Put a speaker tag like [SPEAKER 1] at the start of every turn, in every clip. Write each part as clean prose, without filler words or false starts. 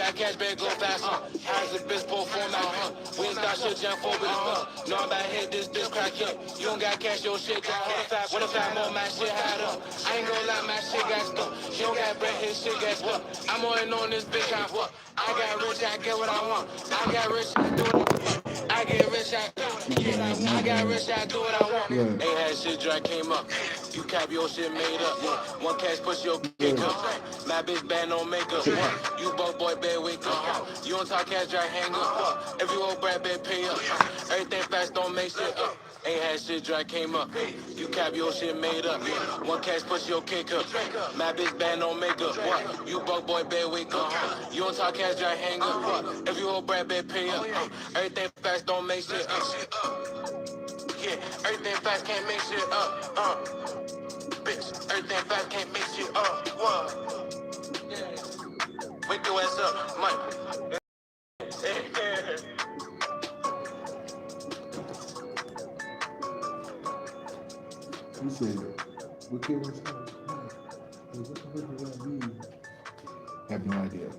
[SPEAKER 1] got cash, better go fast, how's the bitch perform out, we ain't start shit, jump forward, know I'm about to hit this bitch crack up. You don't got cash, your shit got hot. When if I'm on my shit hot up, I ain't gon' lie, my shit got stuck. She don't got bread, his shit got stuck. I'm on this bitch, I fuck. I got rich, I get what I want. I got rich, I do what I want. I get rich, I do what I want. I got rich, I do what I want. Ain't had shit, dry came up. You cap your shit made up. One cash push your kick up. My bitch bad no makeup. You broke boy, bad wake up. You don't talk cash, dry hang up. If you old Brad, bad pay up. Everything fast don't make shit up. Ain't had shit, dry came up. You cap your shit made up. One cash push your kick up. My bitch bad no makeup. You broke boy, bad wake up. You don't talk cash, dry hang up. If you old Brad, bad pay up. Everything fast don't make shit up. Yeah, everything fast can't make shit up. Bitch, everything fast can't make shit up. What? Wake your ass up, Mike.
[SPEAKER 2] You said, wake your ass up. What the fuck does that mean? I have no idea.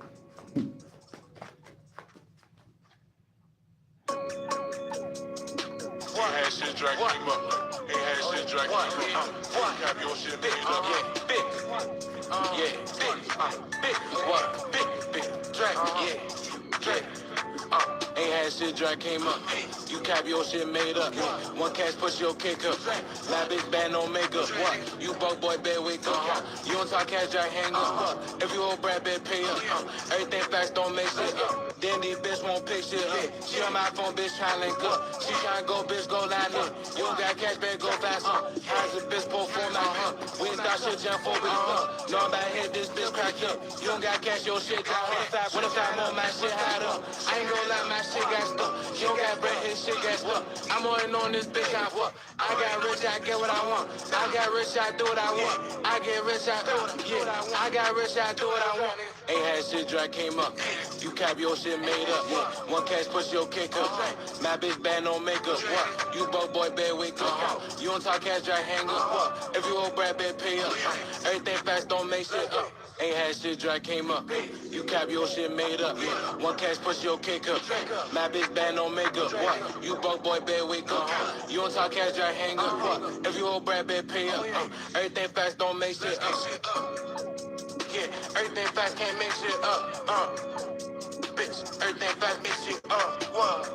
[SPEAKER 1] Had shit drag him up. Ain't had shit drag him up. Cap your shit made up. Yeah, big. Yeah, big. What? Big. Drag. Yeah. Drag. Ain't had shit drag came up. You cap your shit made up. One cash push your kick up. My bitch bad no makeup. What? You broke boy bad wake up. You don't talk cash drag hang up. If you old Brad bad pay up. Everything fast don't make shit up. Then these bitch won't pick shit up. She on my phone, bitch tryna link up. She tryna go, bitch, go line up. You don't got cash, better go fast, how's the bitch perform out, we ain't start shit, jump forward, know I'm about to hit this bitch crack up. You don't got cash, your shit got hot. When if I'm on my shit hot up, I ain't gon' lie, my shit got stuck. She don't got bread, his shit got stuck. I'm on this bitch, I fuck. I got rich, I get what I want. I got rich, I do what I want. I get rich, I do what I got rich, I do what I want. Ain't had shit, dry came up. You cap your shit made up. One cash push your kick up. My bitch bad no makeup. You broke boy bad wake up. You don't talk cash, dry hang up. If you old Brad, bad pay up. Everything fast don't make shit up. Ain't had shit, dry came up. You cap your shit made up. One cash push your kick up. My bitch bad no makeup. You broke boy bad wake up. You don't talk cash, dry hang up. If you old Brad, bad pay up. Everything fast don't make shit up. Yeah, everything fast can't make shit up. Bitch, everything fast make shit up. What?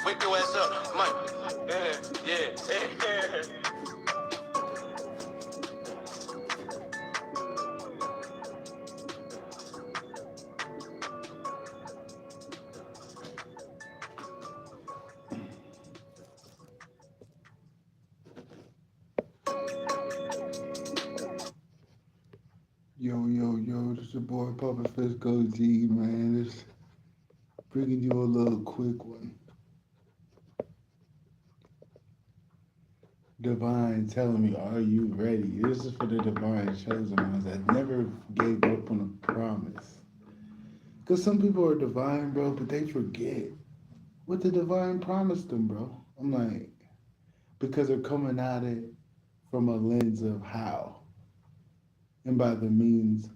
[SPEAKER 1] Wake your ass up, Mike. Yeah.
[SPEAKER 2] Yo, this your boy Papa Fisco G, man. Just bringing you a little quick one. Divine telling me, are you ready? This is for the divine chosen ones that never gave up on a promise. Because some people are divine, bro, but they forget what the divine promised them, bro. I'm like, because they're coming at it from a lens of how. And by the means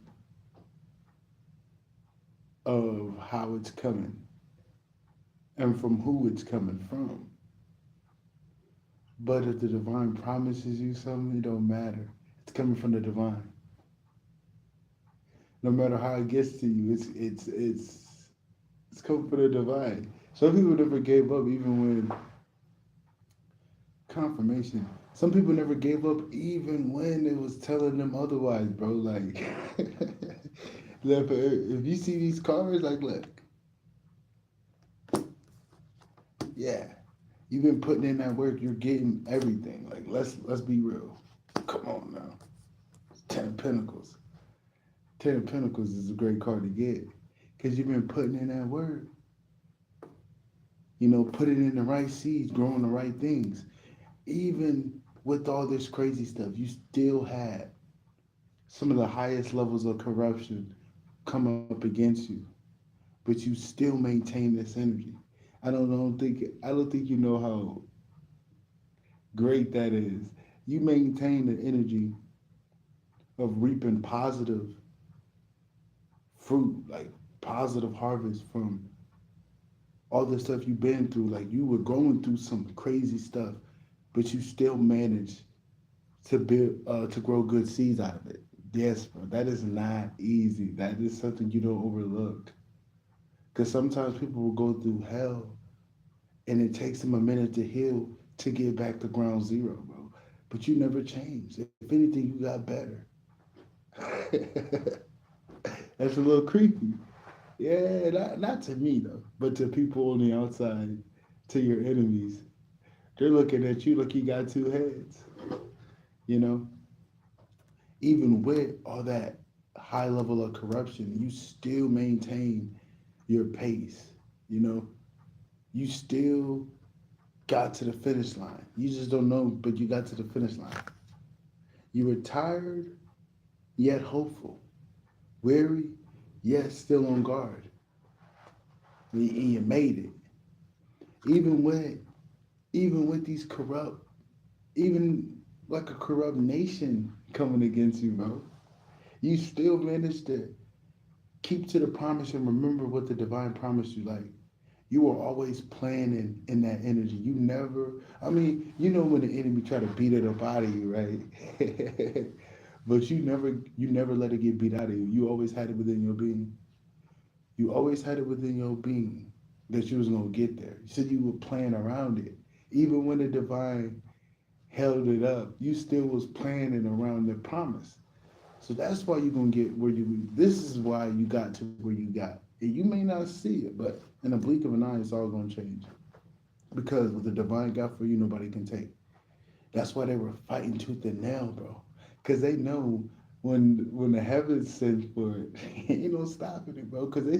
[SPEAKER 2] of how it's coming and from who it's coming from. But if the divine promises you something, it don't matter. It's coming from the divine. No matter how it gets to you, it's coming from the divine. Some people never gave up even when confirmation. Some people never gave up even when it was telling them otherwise, bro. Like, if you see these cars, like, look, yeah, you've been putting in that work. You're getting everything. Like, let's be real. Come on now. It's 10 of Pentacles. 10 of Pentacles is a great card to get because you've been putting in that work. You know, putting in the right seeds, growing the right things. Even with all this crazy stuff, you still had some of the highest levels of corruption come up against you, but you still maintain this energy. I don't think you know how great that is. You maintain the energy of reaping positive fruit, like positive harvest from all the stuff you've been through. Like you were going through some crazy stuff, but you still managed to build to grow good seeds out of it. Yes, bro, that is not easy. That is something you don't overlook. Because sometimes people will go through hell and it takes them a minute to heal to get back to ground zero, bro. But you never changed. If anything, you got better. That's a little creepy. Yeah, not to me though, but to people on the outside, to your enemies. They're looking at you like you got two heads. You know, even with all that high level of corruption, you still maintain your pace. You know, you still got to the finish line. You just don't know, but you got to the finish line. You were tired, yet hopeful. Weary, yet still on guard. And you made it. Even with even with these corrupt, even like a corrupt nation coming against you, bro. You still managed to keep to the promise and remember what the divine promised you. Like you were always planning in that energy. You never, I mean, you know when the enemy try to beat it up out of you, right? But you never let it get beat out of you. You always had it within your being. You always had it within your being that you was gonna get there. You said you were playing around it. Even when the divine held it up, you still was planning around the promise. So that's why you're gonna get where you. This is why you got to where you got. And you may not see it, but in a blink of an eye, it's all gonna change. Because what the divine got for you, nobody can take. That's why they were fighting tooth and nail, bro. Because they know when the heavens send for it, ain't no stopping it, bro. Because they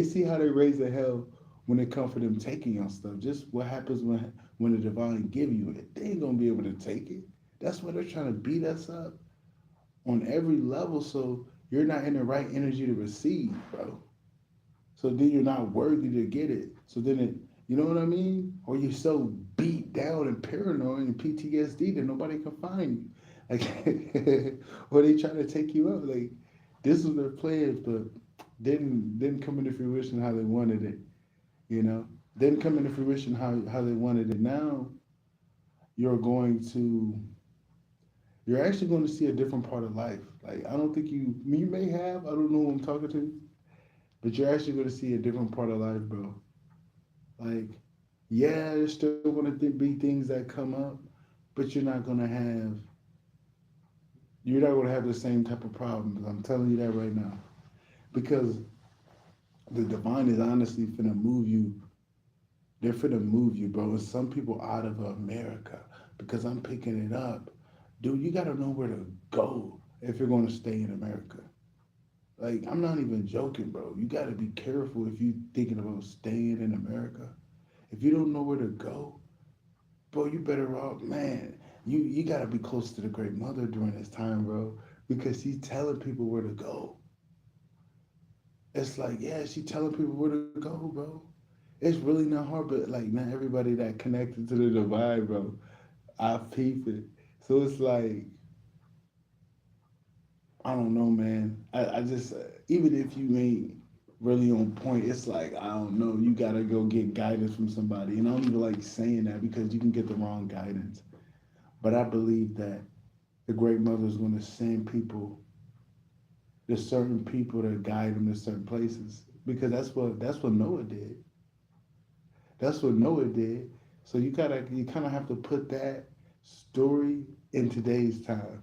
[SPEAKER 2] see how they raise the hell when it comes for them taking your stuff. Just what happens when the divine give you it. They ain't gonna be able to take it. That's why they're trying to beat us up on every level. So you're not in the right energy to receive, bro. So then you're not worthy to get it. So then it, you know what I mean? Or you're so beat down and paranoid and PTSD that nobody can find you. Like, or they try to take you out. Like, this was their plans, but didn't come into fruition how they wanted it. You know, didn't come into fruition how they wanted it. Now you're going to you're actually going to see a different part of life. Like I don't think you may have, I don't know who I'm talking to, but you're actually going to see a different part of life, bro. Like, yeah, there's still going to be things that come up, but you're not going to have the same type of problems. I'm telling you that right now, because the divine is honestly finna move you. They're finna move you, bro. And some people out of America, because I'm picking it up, dude. You got to know where to go if you're going to stay in America. Like, I'm not even joking, bro. You got to be careful if you thinking about staying in America. If you don't know where to go, bro, you better off, man. You gotta be close to the Great Mother during this time, bro, because she's telling people where to go. It's like, yeah, she telling people where to go, bro. It's really not hard, but like not everybody that connected to the divine, bro. I peep it. So it's like, I don't know, man. I just even if you ain't really on point, it's like I don't know. You gotta go get guidance from somebody, and I don't even like saying that because you can get the wrong guidance. But I believe that the Great Mother is going to send people, there's certain people to guide them to certain places because that's what Noah did. That's what Noah did. So you kind of have to put that story in today's time.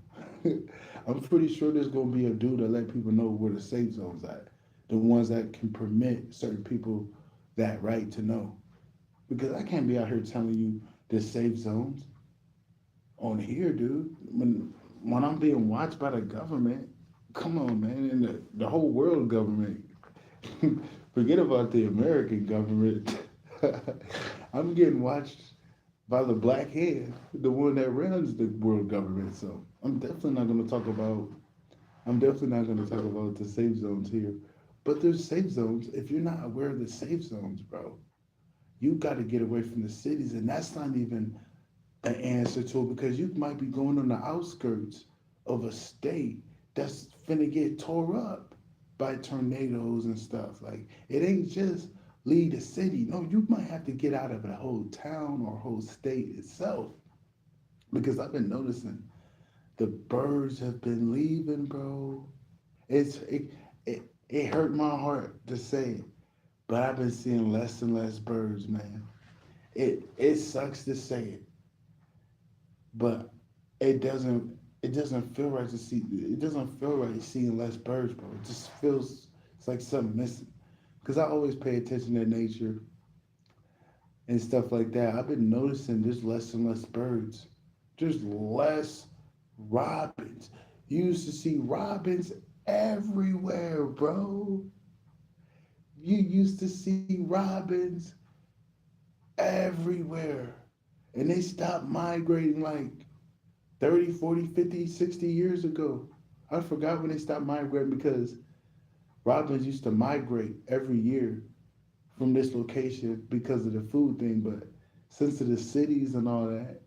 [SPEAKER 2] I'm pretty sure there's gonna be a dude that let people know where the safe zones at, the ones that can permit certain people that right to know. Because I can't be out here telling you the safe zones on here, dude. When I'm being watched by the government, come on, man, and the whole world government. Forget about the American government. I'm getting watched by the black hand, the one that runs the world government. So I'm definitely not going to talk about. I'm definitely not going to talk about the safe zones here. But there's safe zones. If you're not aware of the safe zones, bro, you got to get away from the cities, and that's not even an answer to it because you might be going on the outskirts of a state that's finna get tore up. by tornadoes and stuff. Like it ain't just leave the city. No, you might have to get out of a whole town or whole state itself. Because I've been noticing the birds have been leaving, bro. It hurt my heart to say it, but I've been seeing less and less birds, man. It sucks to say it, but it doesn't feel right to see it doesn't feel right seeing less birds, bro. It just feels it's like something missing. Cause I always pay attention to nature and stuff like that. I've been noticing there's less and less birds. There's less robins. You used to see robins everywhere, bro. You used to see robins everywhere. And they stopped migrating like 30, 40, 50, 60 years ago. I forgot when they stopped migrating because robins used to migrate every year from this location because of the food thing. But since of the cities and all that,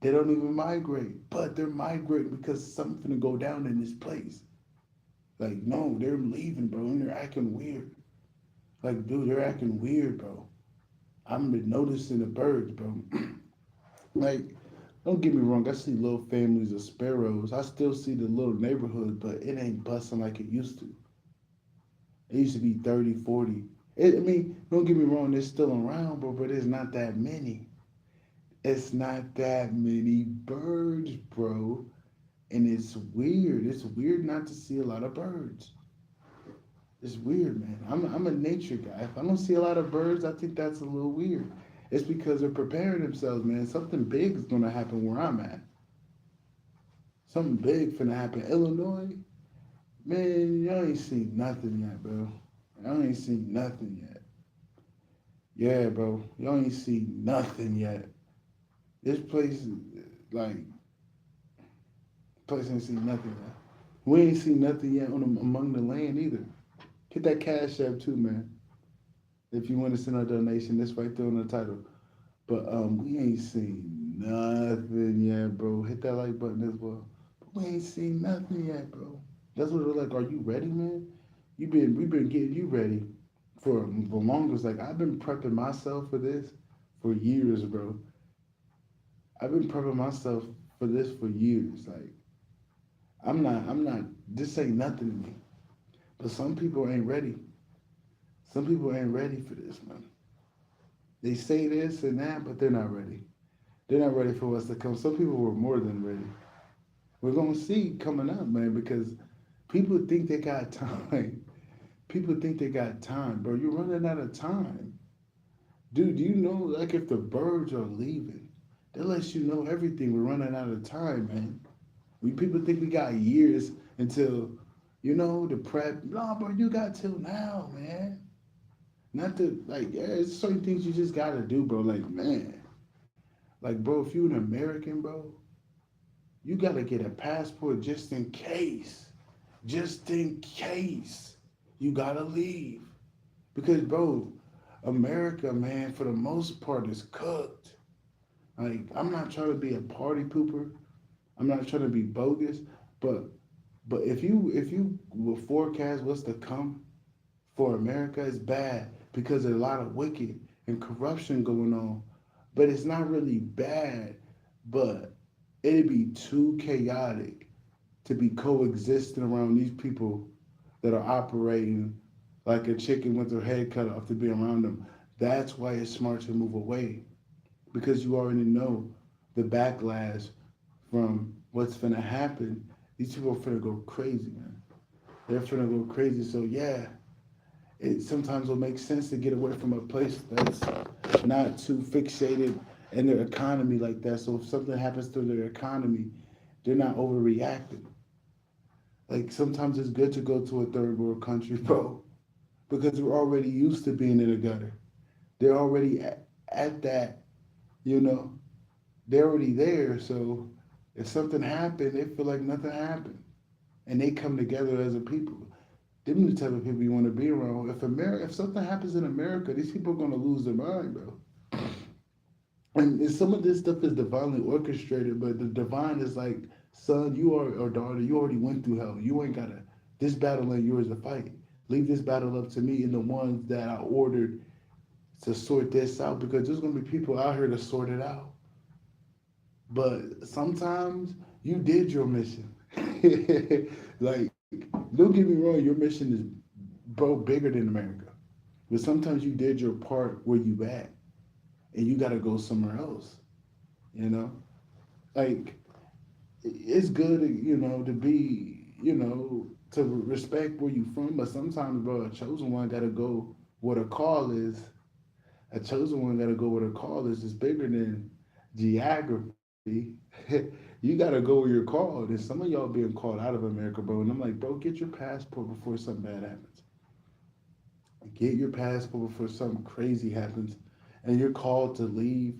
[SPEAKER 2] they don't even migrate. But they're migrating because something to go down in this place. Like, no, they're leaving, bro, and they're acting weird. Like, dude, they're acting weird, bro. I've been noticing the birds, bro. Like, don't get me wrong, I see little families of sparrows. I still see the little neighborhood, but it ain't busting like it used to. It used to be 30, 40. I mean, don't get me wrong, they're still around, bro, but it's not that many. It's not that many birds, bro. And it's weird. It's weird not to see a lot of birds. It's weird, man. I'm a nature guy. If I don't see a lot of birds, I think that's a little weird. It's because they're preparing themselves, man. Something big is gonna happen where I'm at. Something big finna happen. Illinois, man, y'all ain't seen nothing yet, bro. Y'all ain't seen nothing yet. Yeah, bro. Y'all ain't seen nothing yet. This place, like, place ain't seen nothing yet. We ain't seen nothing yet on among the land either. Hit that cash app too, man. If you want to send a donation, it's right there on the title. But we ain't seen nothing yet, bro. Hit that like button as well. But we ain't seen nothing yet, bro. That's what it's like. Are you ready, man? We've been getting you ready for the longest. Like I've been prepping myself for this for years, bro. I've been prepping myself for this for years. Like I'm not. This ain't nothing to me. But some people ain't ready. Some people ain't ready for this, man. They say this and that, but they're not ready. They're not ready for what's to come. Some people were more than ready. We're gonna see coming up, man, because people think they got time. People think they got time, bro. You're running out of time. Dude, do you know, like, if the birds are leaving, that lets you know everything. We're running out of time, man. We people think we got years until, the prep. No, bro, you got till now, man. Not to, like, yeah, it's certain things you just gotta do, bro. Like, man. Like, bro, if you're an American, bro, you gotta get a passport just in case. Just in case you gotta leave. Because, bro, America, man, for the most part, is cooked. Like, I'm not trying to be a party pooper. I'm not trying to be bogus. But if you will forecast what's to come for America, it's bad because there's a lot of wicked and corruption going on. But it's not really bad, but it'd be too chaotic to be coexisting around these people that are operating like a chicken with their head cut off to be around them. That's why it's smart to move away because you already know the backlash from what's finna happen. These people are finna go crazy, man. They're finna go crazy. So yeah, it sometimes will make sense to get away from a place that's not too fixated in their economy like that. So if something happens to their economy, they're not overreacting. Like sometimes it's good to go to a third world country, bro, because we're already used to being in the gutter. They're already at that, you know. They're already there. So if something happened, they feel like nothing happened, and they come together as a people. Them the type of people you want to be around. If something happens in America, these people are gonna lose their mind, bro. And some of this stuff is divinely orchestrated, but the divine is like, son, you are or daughter, you already went through hell. You ain't gotta. This battle ain't yours to fight. Leave this battle up to me and the ones that I ordered to sort this out because there's gonna be people out here to sort it out. But sometimes you did your mission. Like, don't get me wrong, your mission is bro bigger than America. But sometimes you did your part where you at and you gotta go somewhere else. You know? Like it's good, to be, to respect where you from, but sometimes, bro, a chosen one gotta go where the call is. A chosen one gotta go where the call is. It's bigger than geography. You gotta go where you're called. And some of y'all being called out of America, bro. And I'm like, bro, get your passport before something bad happens. Get your passport before something crazy happens. And you're called to leave.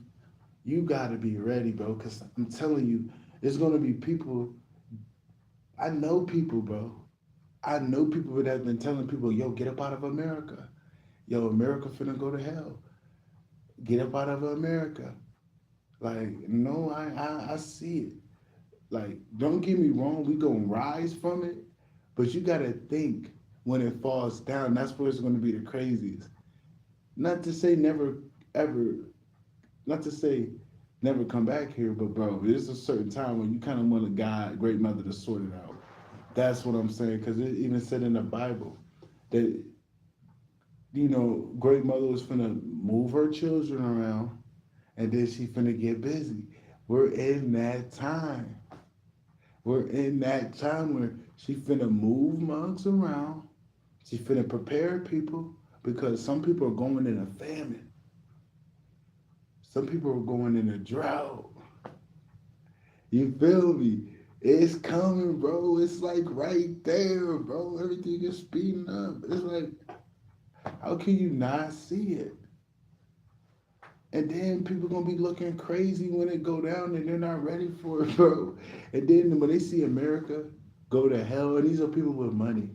[SPEAKER 2] You gotta be ready, bro. Cause I'm telling you, there's gonna be people. I know people, bro. I know people that have been telling people, yo, get up out of America. Yo, America finna go to hell. Get up out of America. Like, no, I see it. Like, don't get me wrong, we gonna rise from it, but you gotta think when it falls down, that's where it's gonna be the craziest. Not to say never ever, not to say never come back here, but bro, there's a certain time when you kind of want a God, great mother to sort it out. That's what I'm saying, because it even said in the Bible that, great mother was finna move her children around and then she finna get busy. We're in that time. We're in that time where she finna move mugs around. She finna prepare people because some people are going in a famine. Some people are going in a drought. You feel me? It's coming, bro. It's like right there, bro. Everything is speeding up. It's like, how can you not see it? And then people gonna be looking crazy when it go down and they're not ready for it, bro. And then when they see America go to hell, and these are people with money.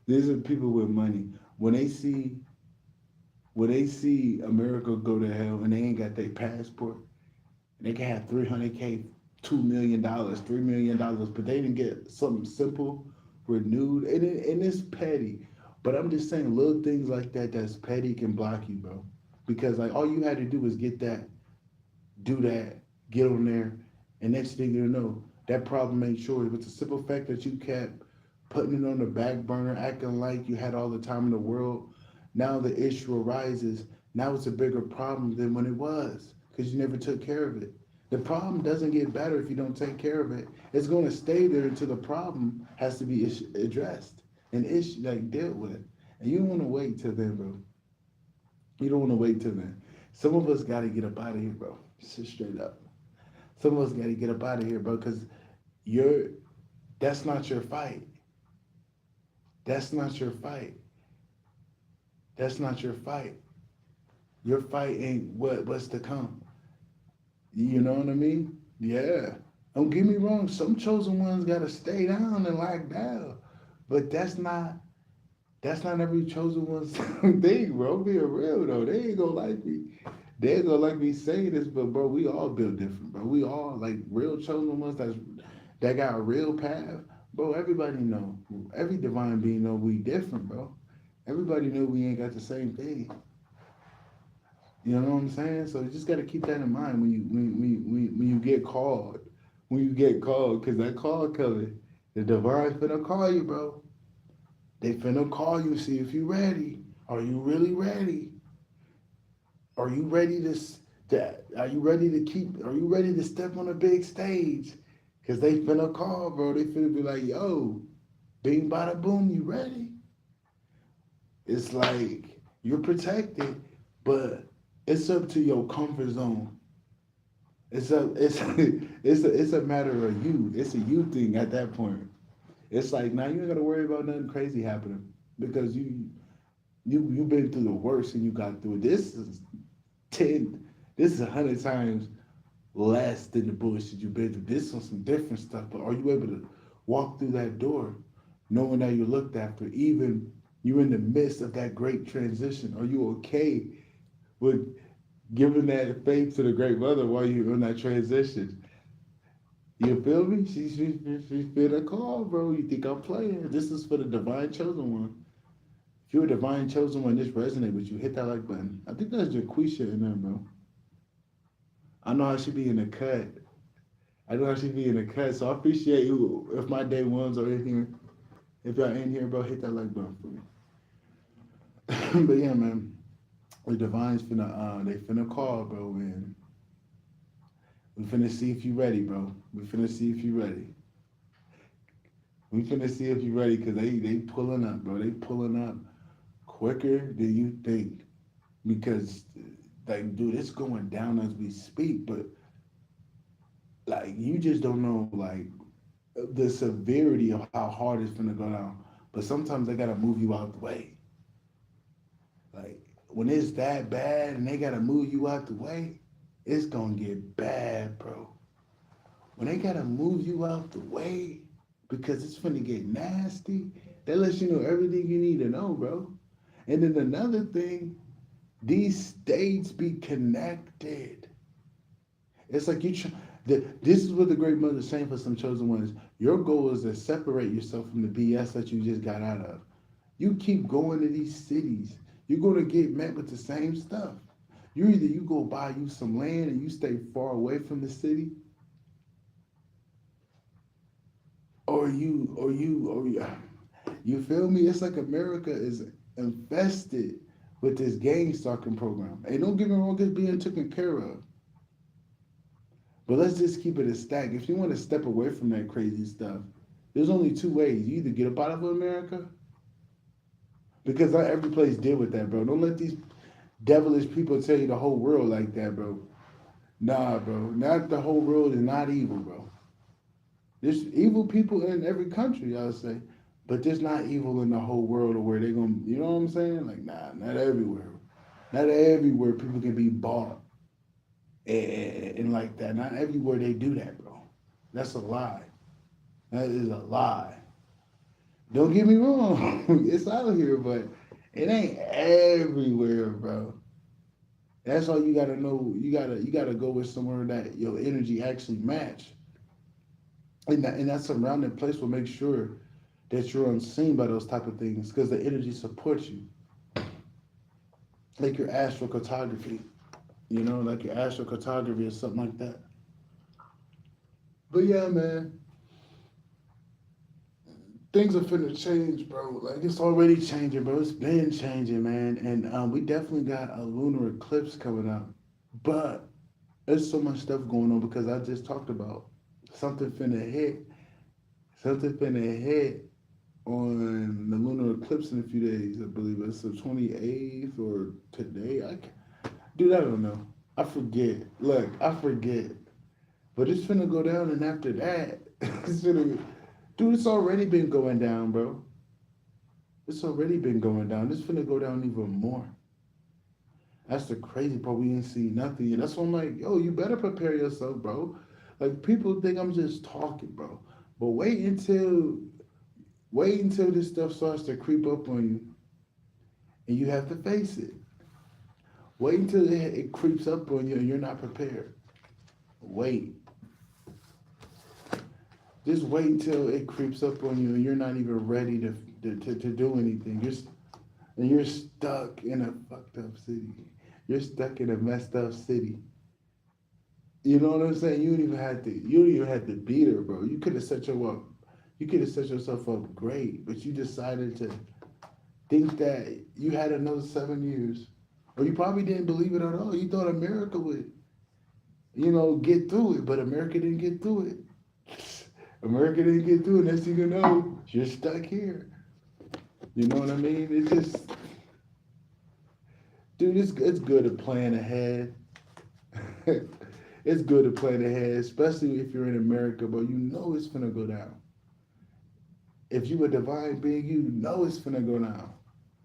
[SPEAKER 2] These are people with money. When they see America go to hell and they ain't got their passport, and they can have 300K, $2 million, $3 million, but they didn't get something simple renewed, and it's petty. But I'm just saying, little things like that that's petty can block you, bro. Because like all you had to do was get that, do that, get on there, and next thing you know, that problem ain't yours. But the simple fact that you kept putting it on the back burner, acting like you had all the time in the world, now the issue arises. Now it's a bigger problem than when it was because you never took care of it. The problem doesn't get better if you don't take care of it. It's going to stay there until the problem has to be addressed and like dealt with. And you don't want to wait till then, bro. You don't want to wait till then. Some of us got to get up out of here, bro. Just straight up. Some of us got to get up out of here, bro, because you're that's not your fight. That's not your fight. That's not your fight. Your fight ain't what's to come. You know what I mean? Yeah. Don't get me wrong. Some chosen ones gotta stay down and lock down, but that's not every chosen one's thing, bro. Being real though, they ain't gonna like me. They ain't gonna like me saying this, but bro, we all built different, bro. We all like real chosen ones that got a real path, bro. Everybody know. Every divine being know we different, bro. Everybody knew we ain't got the same thing. You know what I'm saying? So you just got to keep that in mind when you get called. When you get called, because that call coming. The divine finna call you, bro. They finna call you, see if you ready. Are you really ready? Are you ready are you ready to step on a big stage? Because they finna call, bro. They finna be like, yo, bing, bada, boom, you ready? It's like you're protected, but it's up to your comfort zone. It's a matter of you. It's a you thing at that point. It's like now you ain't gotta worry about nothing crazy happening because you've been through the worst and you got through it. This is 10. This is 100 times less than the bullshit you've been through. This is some different stuff. But are you able to walk through that door, knowing that you're looked after, even you're in the midst of that great transition? Are you okay with giving that faith to the great mother while you're in that transition? You feel me? She feel a call, bro. You think I'm playing? This is for the divine chosen one. If you're a divine chosen one, this resonate with you, hit that like button. I think that's Jaquisha in there, bro. I know how she be in the cut. I know how she be in the cut. So I appreciate you. If my day ones are in here, if y'all in here, bro, hit that like button for me. But yeah, man, the divines finna they finna call, bro, and we finna see if you ready, bro. We finna see if you ready. We finna see if you ready, cause they pulling up, bro. They pulling up quicker than you think. Because like, dude, it's going down as we speak, but like you just don't know like the severity of how hard it's gonna go down. But sometimes they gotta move you out the way. Like when it's that bad and they gotta move you out the way, it's gonna get bad, bro. When they gotta move you out the way because it's gonna get nasty, that lets you know everything you need to know, bro. And then another thing, these states be connected. It's like this is what the great mother is saying for some chosen ones. Your goal is to separate yourself from the BS that you just got out of. You keep going to these cities, you're gonna get met with the same stuff. You go buy you some land and you stay far away from the city, or you feel me? It's like America is infested with this gang stalking program. And don't get me wrong, it's being taken care of. But let's just keep it a stack. If you want to step away from that crazy stuff, there's only two ways. You either get up out of America, because not every place deal with that, bro. Don't let these devilish people tell you the whole world like that, bro. Nah, bro. Not the whole world is not evil, bro. There's evil people in every country, I would say. But there's not evil in the whole world, or where they gonna, you know what I'm saying? Like, nah, not everywhere. Not everywhere people can be bought and like that. Not everywhere they do that, bro. That's a lie. That is a lie. Don't get me wrong, it's out here, but it ain't everywhere, bro. That's all you gotta know. You gotta go with somewhere that your energy actually match, and that surrounding place will make sure that you're unseen by those type of things because the energy supports you, like your astrocartography. You know, like your astrocartography or something like that. But yeah, man, things are finna change, bro. Like it's already changing, bro. It's been changing, man. And we definitely got a lunar eclipse coming up. But there's so much stuff going on because I just talked about something finna hit. Something finna hit on the lunar eclipse in a few days. I believe it's the 28th or today. Dude, I don't know. I forget. Look, I forget. But it's finna go down, and after that, it's finna. Dude, it's already been going down, bro. It's already been going down. It's finna go down even more. That's the crazy part. We ain't see nothing. And that's why I'm like, yo, you better prepare yourself, bro. Like people think I'm just talking, bro. But wait until this stuff starts to creep up on you and you have to face it. Wait until it creeps up on you and you're not prepared. Wait. Just wait until it creeps up on you and you're not even ready to do anything. You're stuck in a fucked up city. You're stuck in a messed up city. You know what I'm saying? You don't even have to be there, bro. You could have set yourself up great, but you decided to think that you had another 7 years. Or you probably didn't believe it at all. You thought America would, get through it, but America didn't get through it. America didn't get through it. Next thing you know, you're stuck here. You know what I mean? It's just, dude, it's good to plan ahead. It's good to plan ahead, especially if you're in America, but you know it's gonna go down. If you a divine being, you know it's gonna go down.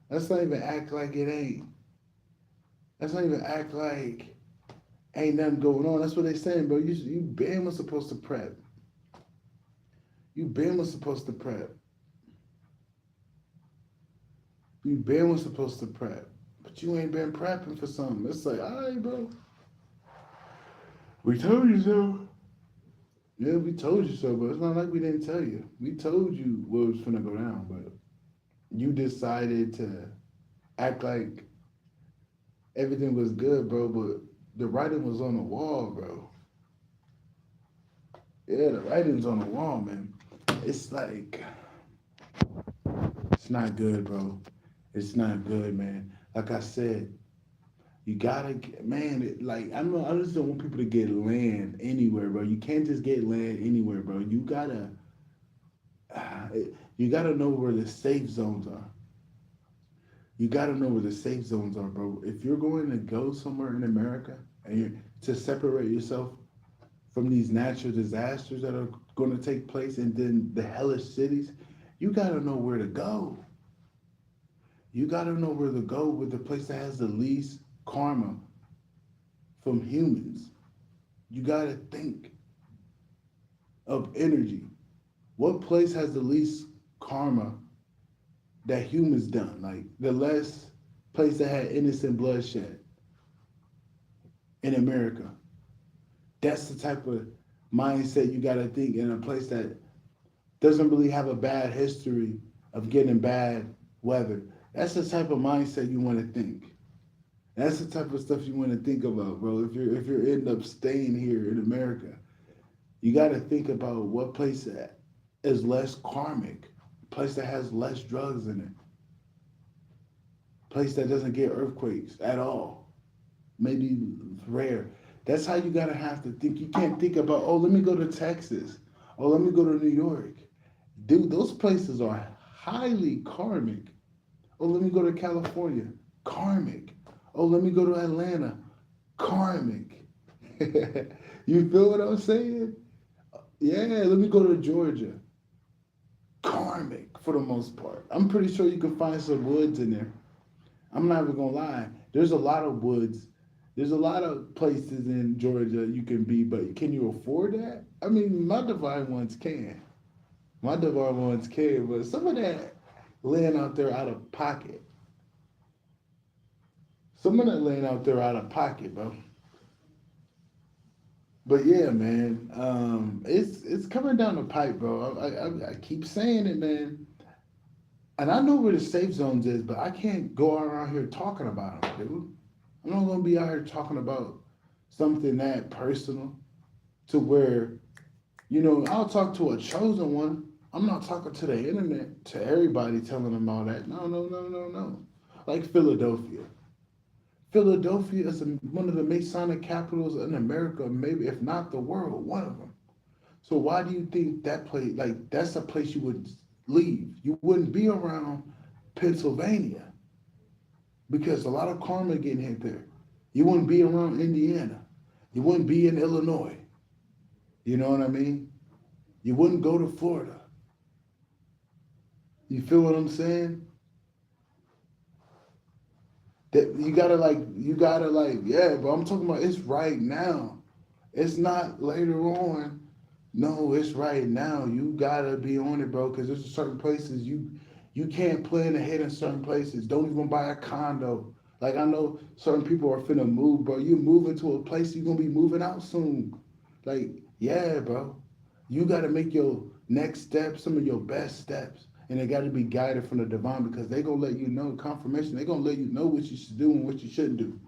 [SPEAKER 2] Let's not even act like it ain't. Let's not even act like ain't nothing going on. That's what they saying, bro. You been was supposed to prep. You been was supposed to prep. You been was supposed to prep. But you ain't been prepping for something. It's like, all right, bro. We told you so. Yeah, we told you so, but it's not like we didn't tell you. We told you what was gonna go down, but you decided to act like everything was good, bro, but the writing was on the wall, bro. Yeah, the writing's on the wall, man. It's like, it's not good, bro. It's not good, man. Like I said, you gotta, man. Like I just don't want people to get land anywhere, bro. You can't just get land anywhere, bro. Uh, you gotta know where the safe zones are. You gotta know where the safe zones are, bro. If you're going to go somewhere in America and you're to separate yourself from these natural disasters that are going to take place and then the hellish cities, you gotta know where to go. You gotta know where to go with the place that has the least karma from humans. You gotta think of energy. What place has the least karma that humans done? Like the less place that had innocent bloodshed in America. That's the type of mindset you gotta think in a place that doesn't really have a bad history of getting bad weather. That's the type of mindset you want to think. That's the type of stuff you want to think about, bro. If you're end up staying here in America, you got to think about what place that is less karmic, place that has less drugs in it, place that doesn't get earthquakes at all, maybe rare. That's how you gotta have to think. You can't think about, oh, let me go to Texas, oh, let me go to New York. Dude, those places are highly karmic. Oh, let me go to California, karmic. Oh, let me go to Atlanta, karmic. You feel what I'm saying? Yeah, let me go to Georgia, karmic for the most part. I'm pretty sure you can find some woods in there. I'm not even gonna lie. There's a lot of woods. There's a lot of places in Georgia you can be, but can you afford that? I mean, my divine ones can. My divine ones can, but some of that land out there out of pocket. Some of that land out there out of pocket, bro. But yeah, man, it's coming down the pipe, bro. I keep saying it, man. And I know where the safe zones is, but I can't go around here talking about them, dude. I'm not gonna be out here talking about something that personal to where, I'll talk to a chosen one. I'm not talking to the internet, to everybody telling them all that. No, no, no, no, no. Like Philadelphia. Philadelphia is one of the Masonic capitals in America, maybe if not the world, one of them. So why do you think that place, like that's a place you would leave? You wouldn't be around Pennsylvania because a lot of karma getting hit there. You wouldn't be around Indiana. You wouldn't be in Illinois. You know what I mean? You wouldn't go to Florida. You feel what I'm saying? That you gotta like, yeah, but I'm talking about it's right now. It's not later on. No, it's right now. You gotta be on it, bro, because there's certain places you can't plan ahead in certain places. Don't even buy a condo. Like I know certain people are finna move, bro. You moving to a place you're gonna be moving out soon. Like, yeah, bro. You gotta make your next steps some of your best steps. And they gotta be guided from the divine because they gonna let you know confirmation. They gonna let you know what you should do and what you shouldn't do.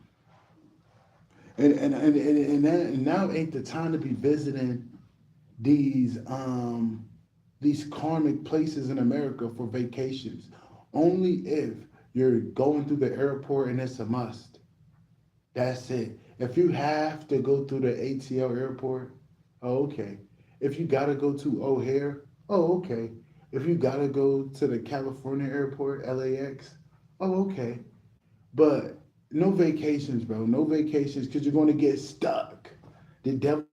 [SPEAKER 2] And now ain't the time to be visiting these um these karmic places in America for vacations. Only if you're going through the airport and it's a must. That's it. If you have to go through the ATL airport, oh, okay. If you gotta go to O'Hare, oh, okay. If you gotta go to the California airport, LAX, oh, okay. But no vacations, bro. No vacations because you're going to get stuck. The devil's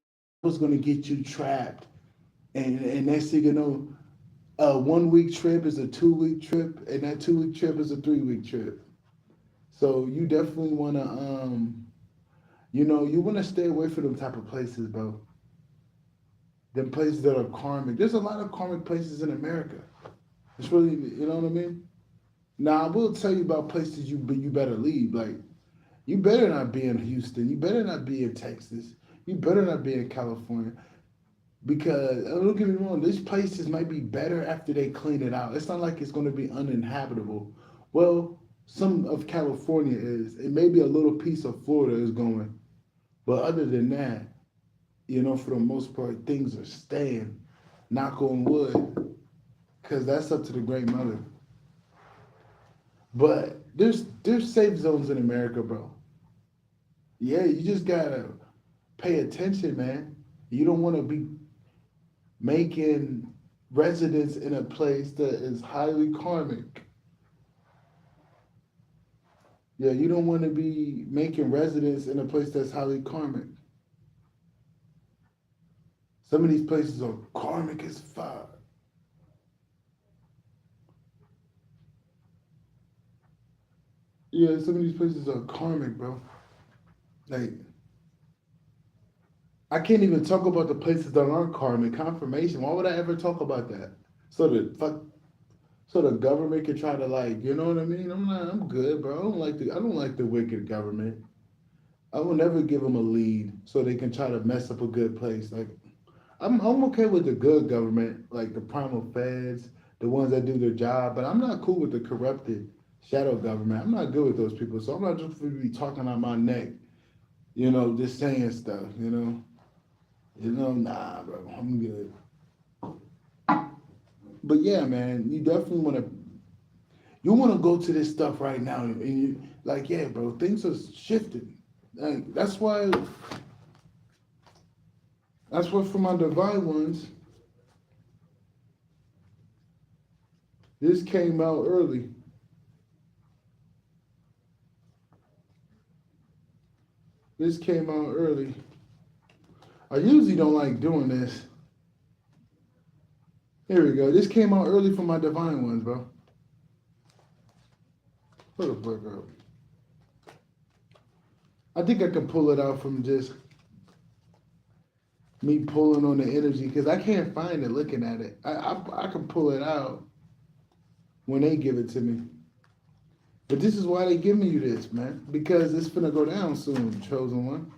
[SPEAKER 2] going to get you trapped. And next thing you know, a 1 week trip is a 2 week trip, and that 2 week trip is a 3 week trip. So you definitely want to, you want to stay away from them type of places, bro. Them places that are karmic. There's a lot of karmic places in America. It's really, you know what I mean? Now I will tell you about places you better leave. Like you better not be in Houston. You better not be in Texas. You better not be in California. Because don't get me wrong, these places might be better after they clean it out. It's not like it's going to be uninhabitable. Well, some of California is. It may be a little piece of Florida is going, but other than that, for the most part, things are staying. Knock on wood, because that's up to the Great Mother. But there's safe zones in America, bro. Yeah, you just gotta pay attention, man. You don't want to be making residence in a place that is highly karmic. Yeah, you don't want to be making residence in a place that's highly karmic. Some of these places are karmic as fuck. Yeah, some of these places are karmic, bro. Like, I can't even talk about the places that aren't karmic. Confirmation. Why would I ever talk about that? So the government can try to, like, you know what I mean? I'm good, bro. I don't like the wicked government. I will never give them a lead so they can try to mess up a good place. Like, I'm okay with the good government, like the primal feds, the ones that do their job, but I'm not cool with the corrupted shadow government. I'm not good with those people, so I'm not just going to be talking on my neck, just saying stuff, nah, bro, I'm good. But yeah, man, you want to go to this stuff right now, and like, yeah, bro, things are shifting. Like, that's why for my divine ones, this came out early. This came out early. I usually don't like doing this. Here we go. This came out early for my divine ones, bro. Put the fuck up. I think I can pull it out from just me pulling on the energy because I can't find it looking at it. I can pull it out when they give it to me. But this is why they giving you this, man. Because it's finna go down soon, chosen one.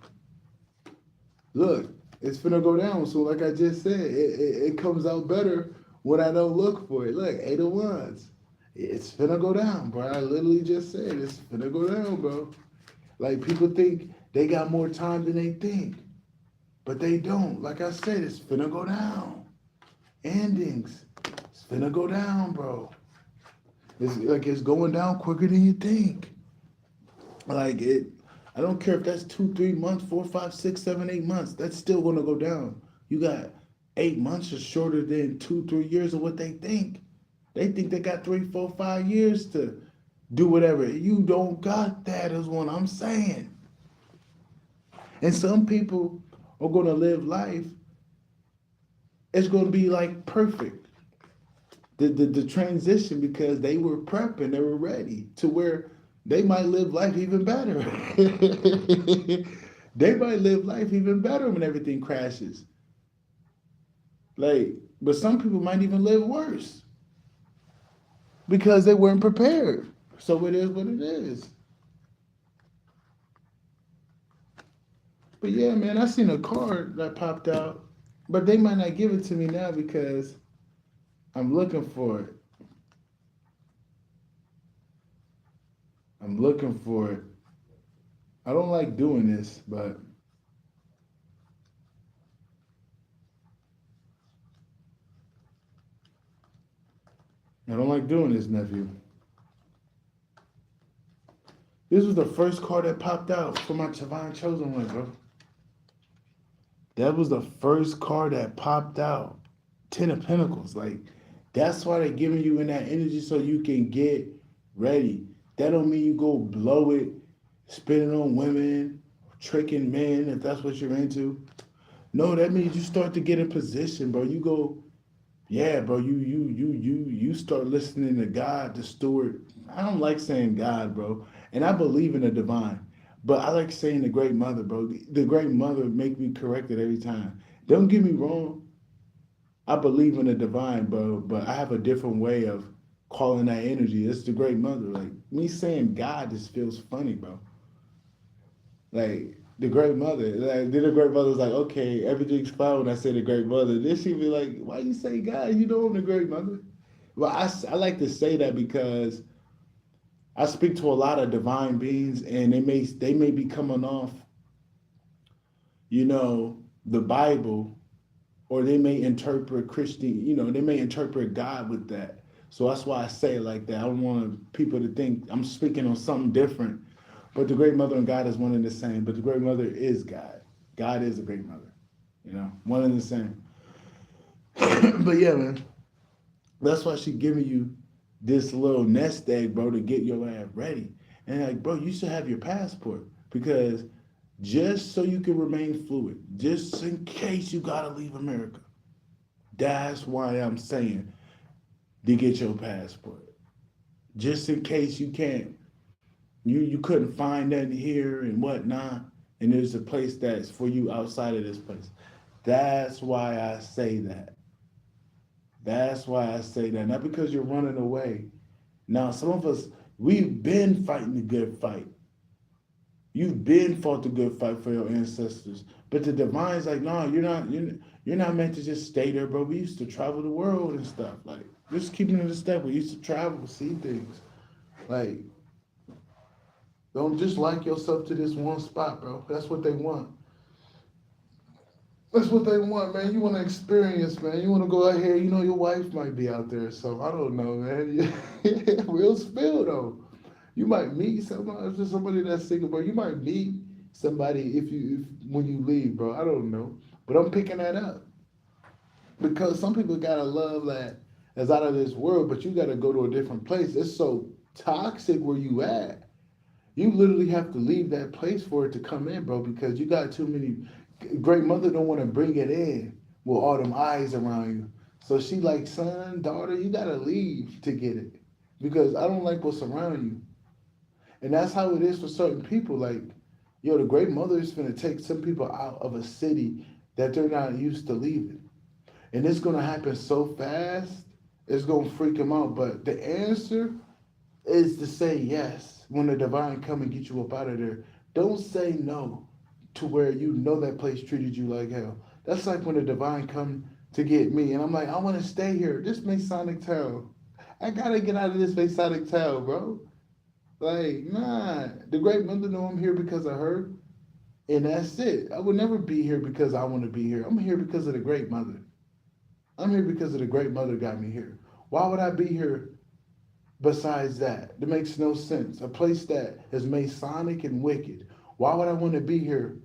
[SPEAKER 2] Look, it's finna go down soon. Like I just said, it comes out better when I don't look for it. Look, 8 of Wands. It's finna go down, bro. I literally just said it's finna go down, bro. Like, people think they got more time than they think, but they don't. Like I said, it's finna go down. Endings. It's finna go down, bro. It's going down quicker than you think. Like, I don't care if that's 2, 3 months, 4, 5, 6, 7, 8 months. That's still gonna go down. You got 8 months is shorter than 2, 3 years of what they think. They think they got 3, 4, 5 years to do whatever. You don't got that, is what I'm saying. And some people are gonna live life. It's gonna be like perfect. The transition, because they were prepping, they were ready to where they might live life even better. They might live life even better when everything crashes. Like, but some people might even live worse because they weren't prepared. So it is what it is. But yeah, man, I seen a card that popped out, but they might not give it to me now because I'm looking for it. I'm looking for it. I don't like doing this, but I don't like doing this, nephew. This was the first card that popped out for my Divine Chosen one, bro. That was the first card that popped out. 10 of Pentacles. Like, that's why they're giving you in that energy so you can get ready. That don't mean you go blow it, spending on women, tricking men, if that's what you're into. No, that means you start to get in position, bro. You go, yeah, bro. You start listening to God, the steward. I don't like saying God, bro, and I believe in the divine, but I like saying the Great Mother, bro. The Great Mother make me correct it every time. Don't get me wrong. I believe in the divine, bro, but I have a different way of calling that energy. It's the Great Mother. Like, me saying God just feels funny, bro. Like, The great mother. Like, then the great mother was like, okay, everything's fine when I say the great mother. Then she'd be like, why you say God? You know I'm the great mother. Well, I like to say that because I speak to a lot of divine beings, and they may be coming off, the Bible, or they may interpret Christian, they may interpret God with that. So that's why I say it like that. I don't want people to think I'm speaking on something different. But the great mother and God is one and the same. But the great mother is God. God is a great mother. One and the same. But yeah, man, that's why she giving you this little nest egg, bro, to get your ass ready. And like, bro, you should have your passport because just so you can remain fluid, just in case you gotta leave America. That's why I'm saying to get your passport. Just in case you can't, you couldn't find nothing here and whatnot, and there's a place that's for you outside of this place. That's why I say that. That's why I say that. Not because you're running away. Now, some of us, we've been fighting the good fight. You've been fought the good fight for your ancestors. But the divine's like, no, you're not meant to just stay there, bro. We used to travel the world and stuff. Like, just keeping it a step. We used to travel, see things. Like, don't just like yourself to this one spot, bro. That's what they want. That's what they want, man. You want to experience, man. You want to go out here. Your wife might be out there, so I don't know, man. Real spill though. You might meet somebody that's single, bro. You might meet somebody if when you leave, bro. I don't know, but I'm picking that up because some people got a love that's out of this world, but you got to go to a different place. It's so toxic where you at. You literally have to leave that place for it to come in, bro, because you got too many. Great mother don't want to bring it in with all them eyes around you. So she like, son, daughter, you gotta leave to get it because I don't like what's around you. And that's how it is for certain people. Like, the great mother is gonna take some people out of a city that they're not used to leaving, and it's gonna happen so fast. It's gonna freak them out. But the answer is to say yes when the divine come and get you up out of there. Don't say no to where you know that place treated you like hell. That's like when the divine come to get me and I'm like, I want to stay here. This Masonic town. I gotta get out of this Masonic town, bro. Like, nah. The great mother know I'm here because of her. And that's it. I would never be here because I want to be here. I'm here because of the great mother. I'm here because of the great mother got me here. Why would I be here besides that? It makes no sense. A place that is Masonic and wicked. Why would I want to be here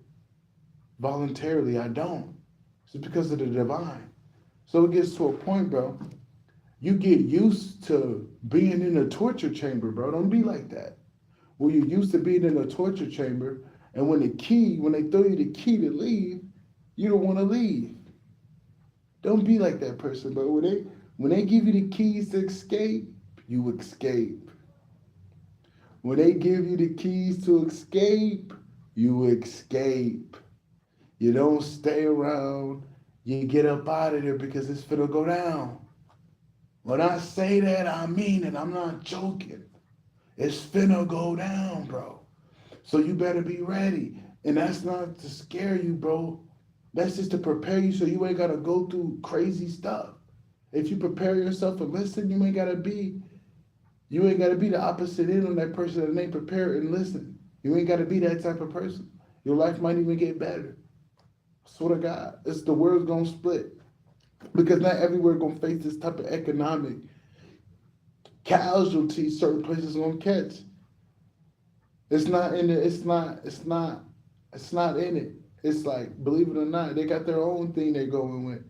[SPEAKER 2] voluntarily? I don't. It's because of the divine. So it gets to a point, bro. You get used to being in a torture chamber, bro. Don't be like that. Where you used to being in a torture chamber, and when they throw you the key to leave, you don't want to leave. Don't be like that person, bro. When they give you the keys to escape, you escape. When they give you the keys to escape, you escape. You don't stay around. You get up out of there because it's finna go down. When I say that, I mean it. I'm not joking. It's finna go down, bro. So you better be ready. And that's not to scare you, bro. That's just to prepare you so you ain't gotta go through crazy stuff. If you prepare yourself and listen, you ain't gotta be the opposite end on that person that ain't prepared and listen. You ain't gotta be that type of person. Your life might even get better. Swear to God, it's the world's gonna split because not everywhere gonna face this type of economic casualty. Certain places gonna catch. It's not in it. It's not in it. It's like, believe it or not, they got their own thing they're going with.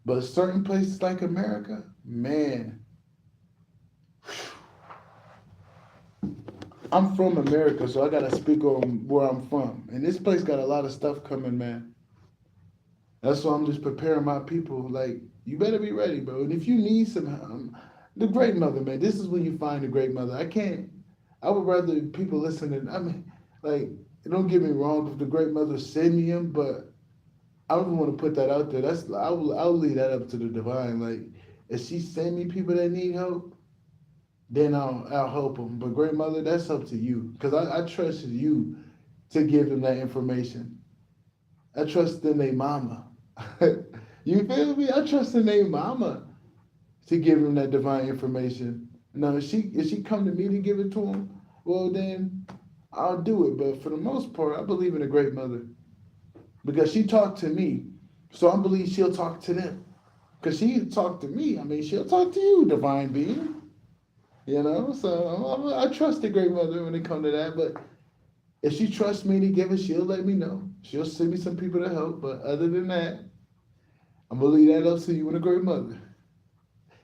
[SPEAKER 2] But certain places like America, man, I'm from America, so I gotta speak on where I'm from. And this place got a lot of stuff coming, man. That's why I'm just preparing my people. Like, you better be ready, bro. And if you need some, the great mother, man, this is when you find the great mother. I would rather people listening. I mean, like, don't get me wrong, if the great mother send me him, but I don't want to put that out there. I'll leave that up to the divine. Like, if she send me people that need help, then I'll help them. But great mother, that's up to you, because I trust you to give them that information. I trust in their mama. You feel me? I trust in their mama to give them that divine information. Now, if she come to me to give it to them, well then I'll do it. But for the most part, I believe in a great mother because she talked to me, so I believe she'll talk to them. Cause she talked to me. I mean, she'll talk to you, divine being. You know, so I trust the great mother when it comes to that. But if she trusts me to give it, she'll let me know. She'll send me some people to help. But other than that, I'm gonna leave that up to you and the great mother.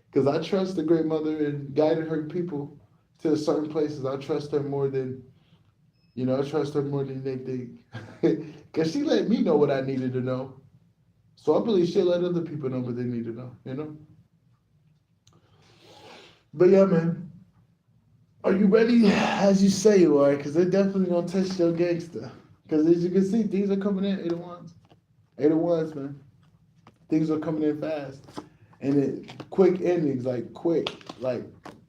[SPEAKER 2] Because I trust the great mother in guiding her people to certain places. I trust her more than, I trust her more than they think. Because she let me know what I needed to know. So I believe she'll let other people know what they need to know. But yeah, man. Are you ready? As you say you are, because they're definitely going to test your gangster. Because as you can see, things are coming in 801s. 801s, man. Things are coming in fast. And quick endings, like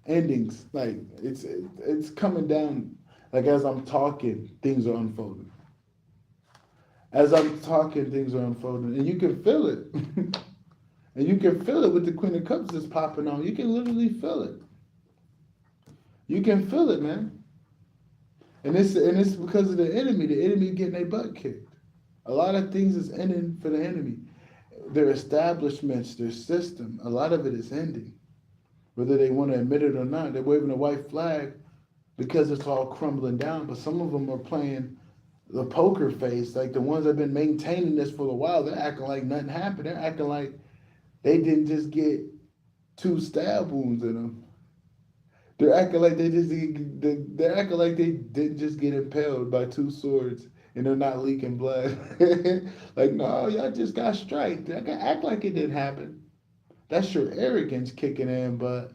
[SPEAKER 2] endings. Like it's coming down. Like as I'm talking, things are unfolding. As I'm talking, things are unfolding. And you can feel it. And you can feel it with the Queen of Cups that's popping on. You can literally feel it. You can feel it, man. And it's because of the enemy. The enemy getting their butt kicked. A lot of things is ending for the enemy. Their establishments, their system, a lot of it is ending. Whether they want to admit it or not, they're waving a white flag because it's all crumbling down. But some of them are playing the poker face, like the ones that have been maintaining this for a while. They're acting like nothing happened. They're acting like they didn't just get 2 stab wounds in them. They're acting like they're acting like they didn't just get impaled by 2 swords and they're not leaking blood. Like, no, y'all just got striked. I can act like it didn't happen. That's your arrogance kicking in, but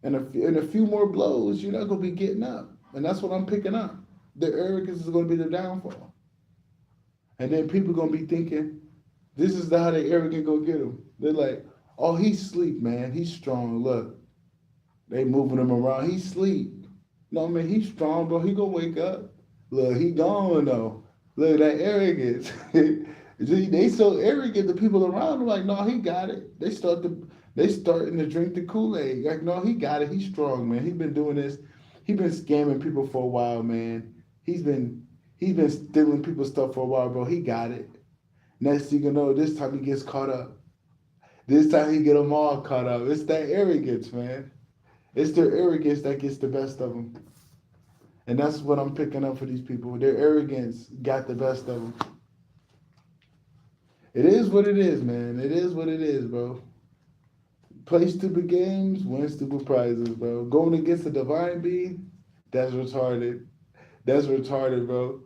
[SPEAKER 2] in a few more blows, you're not gonna be getting up. And that's what I'm picking up. Their arrogance is gonna be their downfall. And then people gonna be thinking, this is how they arrogant gonna get them. They're like, oh, he's sleep, man. He's strong. Look, they moving him around. He sleep. No, man, he's strong, bro. He gonna wake up. Look, he gone though. Look, that arrogance. They so arrogant. The people around them like, no, he got it. They starting to drink the Kool-Aid. Like, no, he got it. He's strong, man. He been doing this. He been scamming people for a while, man. He's been stealing people's stuff for a while, bro. He got it. Next thing you know, this time he gets caught up. This time he get them all caught up. It's that arrogance, man. It's their arrogance that gets the best of them. And that's what I'm picking up for these people. Their arrogance got the best of them. It is what it is, man. It is what it is, bro. Play stupid games, win stupid prizes, bro. Going against a divine being, that's retarded. That's retarded, bro.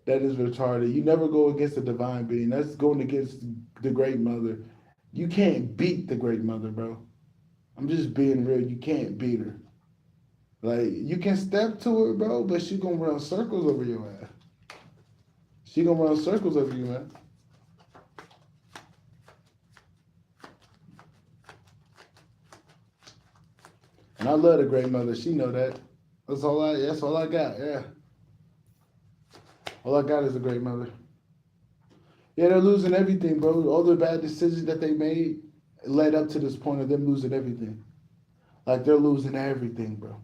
[SPEAKER 2] That is retarded. You never go against a divine being. That's going against the great mother. You can't beat the great mother, bro. I'm just being real. You can't beat her. Like, you can step to her, bro, but she gonna run circles over your ass. She gonna run circles over you, man. And I love the great mother. She know that. That's all I got, yeah. All I got is a great mother. Yeah, they're losing everything, bro. All the bad decisions that they made led up to this point of them losing everything. Like, they're losing everything, bro.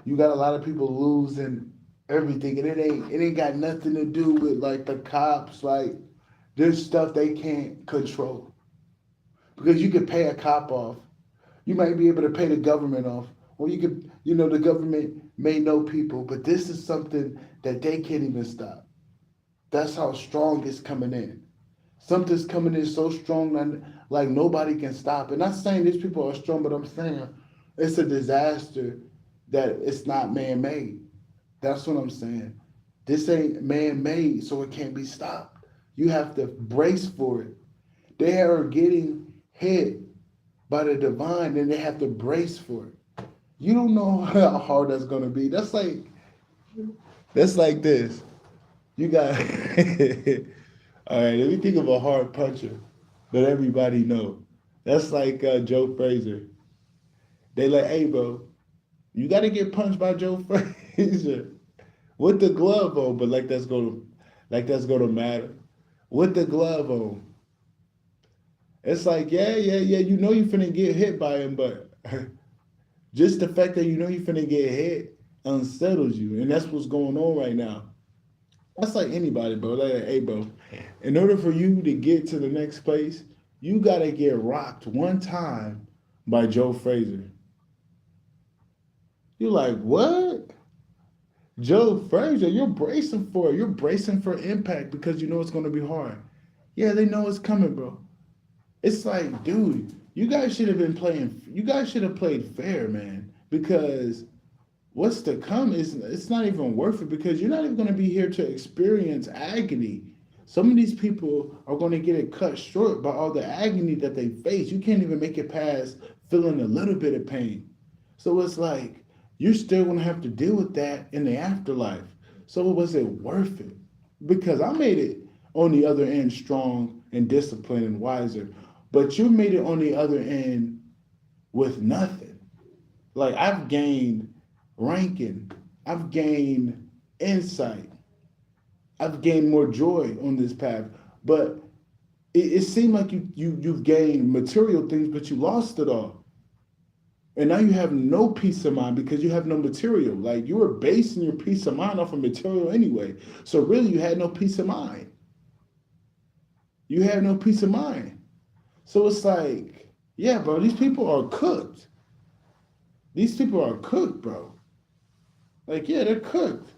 [SPEAKER 2] You got a lot of people losing everything, and it ain't got nothing to do with like the cops. Like, there's stuff they can't control because you could pay a cop off. You might be able to pay the government off, or you could, the government may know people, but this is something that they can't even stop. That's how strong it's coming in. Something's coming in so strong that like nobody can stop it. Not saying these people are strong, but I'm saying it's a disaster that it's not man-made. That's what I'm saying. This ain't man-made, so it can't be stopped. You have to brace for it. They are getting hit by the divine, and they have to brace for it. You don't know how hard that's gonna be. That's like this. You got all right, let me think of a hard puncher that everybody know. That's like Joe Frazier. They like, hey bro, you gotta get punched by Joe Frazier. with the glove on, but like that's gonna matter. With the glove on, it's like yeah. You know you finna get hit by him, but just the fact that you know you finna get hit unsettles you, and that's what's going on right now. That's like anybody, bro. Like, hey, bro, in order for you to get to the next place, you gotta get rocked one time by Joe Frazier. You're like, what? Joe Frazier, you're bracing for it. You're bracing for impact because you know it's gonna be hard. Yeah, they know it's coming, bro. It's like, dude, you guys should have been playing. You guys should have played fair, man. Because what's to come is it's not even worth it because you're not even going to be here to experience agony. Some of these people are going to get it cut short by all the agony that they face. You can't even make it past feeling a little bit of pain. So it's like you're still going to have to deal with that in the afterlife. So was it worth it? Because I made it on the other end strong and disciplined and wiser, but you made it on the other end with nothing. Like I've gained ranking, I've gained insight, I've gained more joy on this path. But it seemed like you've gained material things, but you lost it all. And now you have no peace of mind because you have no material. Like you were basing your peace of mind off of material anyway. So really you had no peace of mind. You had no peace of mind. So it's like, yeah, bro, these people are cooked. These people are cooked, bro. Like, yeah, they're cooked.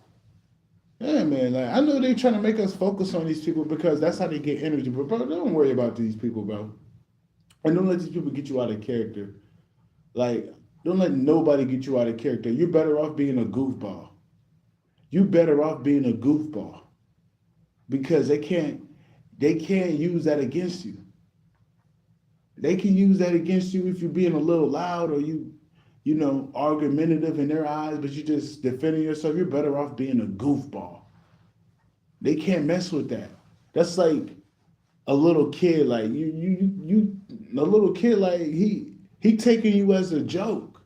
[SPEAKER 2] Yeah, man. Like, I know they're trying to make us focus on these people because that's how they get energy. But, bro, don't worry about these people, bro. And don't let these people get you out of character. Like, don't let nobody get you out of character. You're better off being a goofball. You better off being a goofball because they can't use that against you. They can use that against you if you're being a little loud or argumentative in their eyes, but you just defending yourself. You're better off being a goofball. They can't mess with that. That's like a little kid, like a little kid, like he taking you as a joke,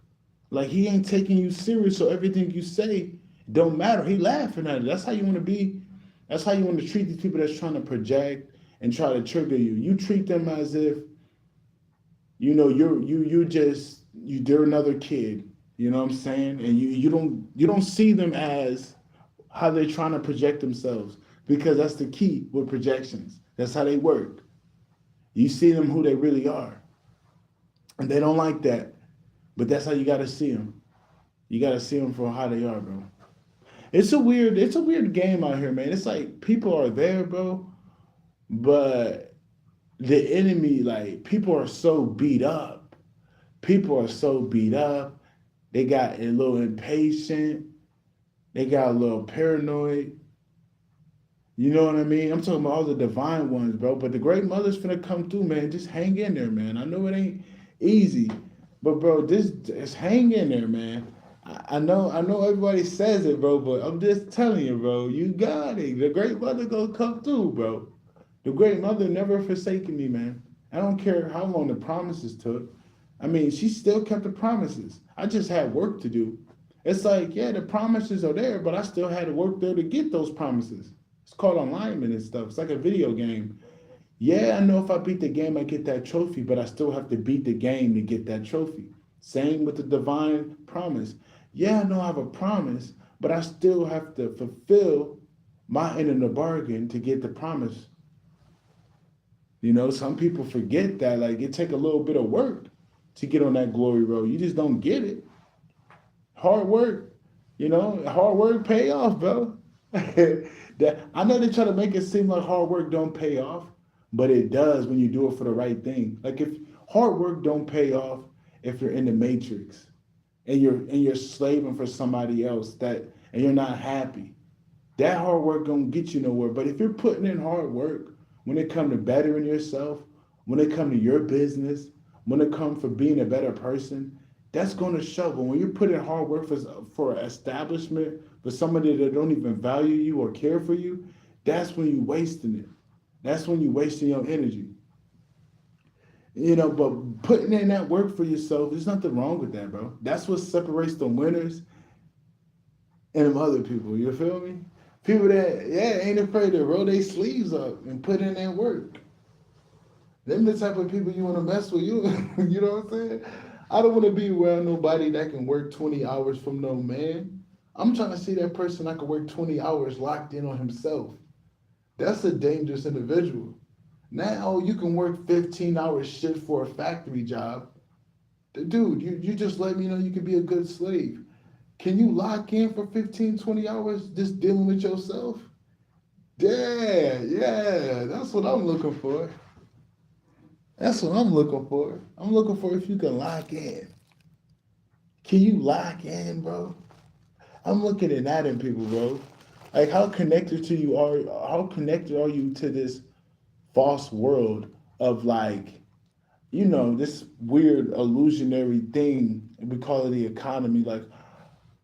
[SPEAKER 2] like he ain't taking you serious. So everything you say don't matter. He laughing at it. That's how you want to be. That's how you want to treat these people that's trying to project and try to trigger you. You treat them as if they're another kid. You know what I'm saying? And you don't see them as how they're trying to project themselves because that's the key with projections. That's how they work. You see them who they really are, and they don't like that. But that's how you got to see them. You got to see them for how they are, bro. It's a weird game out here, man. It's like people are there, bro, but the enemy, like people are so beat up. People are so beat up. They got a little impatient. They got a little paranoid. You know what I mean? I'm talking about all the divine ones, bro. But the great mother's finna come through, man. Just hang in there, man. I know it ain't easy, but bro, just hang in there, man. I know everybody says it, bro, but I'm just telling you, bro, you got it. The great mother gonna come through, bro. The great mother never forsaken me, man. I don't care how long the promises took. I mean, she still kept the promises. I just had work to do. It's like, yeah, the promises are there, but I still had to work there to get those promises. It's called alignment and stuff. It's like a video game. Yeah, I know if I beat the game, I get that trophy, but I still have to beat the game to get that trophy. Same with the divine promise. Yeah, I know I have a promise, but I still have to fulfill my end of the bargain to get the promise. Some people forget that. Like, it take a little bit of work to get on that glory road. You just don't get it. Hard work, hard work pay off, bro. I know they try to make it seem like hard work don't pay off, but it does when you do it for the right thing. Like if hard work don't pay off if you're in the matrix and you're slaving for somebody else and you're not happy. That hard work gonna get you nowhere. But if you're putting in hard work when it comes to bettering yourself, when it comes to your business, when it comes for being a better person, that's gonna show. But when you put in hard work for establishment, for somebody that don't even value you or care for you, that's when you're wasting it. That's when you're wasting your energy. But putting in that work for yourself, there's nothing wrong with that, bro. That's what separates the winners and them other people. You feel me? People that ain't afraid to roll their sleeves up and put in their work. Them the type of people you want to mess with. You you know what I'm saying? I don't want to be around nobody that can work 20 hours from no man. I'm trying to see that person that can work 20 hours locked in on himself. That's a dangerous individual. Now you can work 15-hour shift for a factory job. Dude, you just let me know you can be a good slave. Can you lock in for 15, 20 hours just dealing with yourself? Yeah, yeah, that's what I'm looking for. That's what I'm looking for. I'm looking for if you can lock in. Can you lock in, bro? I'm looking at that in people, bro. Like how connected are you to this false world of like, this weird illusionary thing we call it the economy. Like,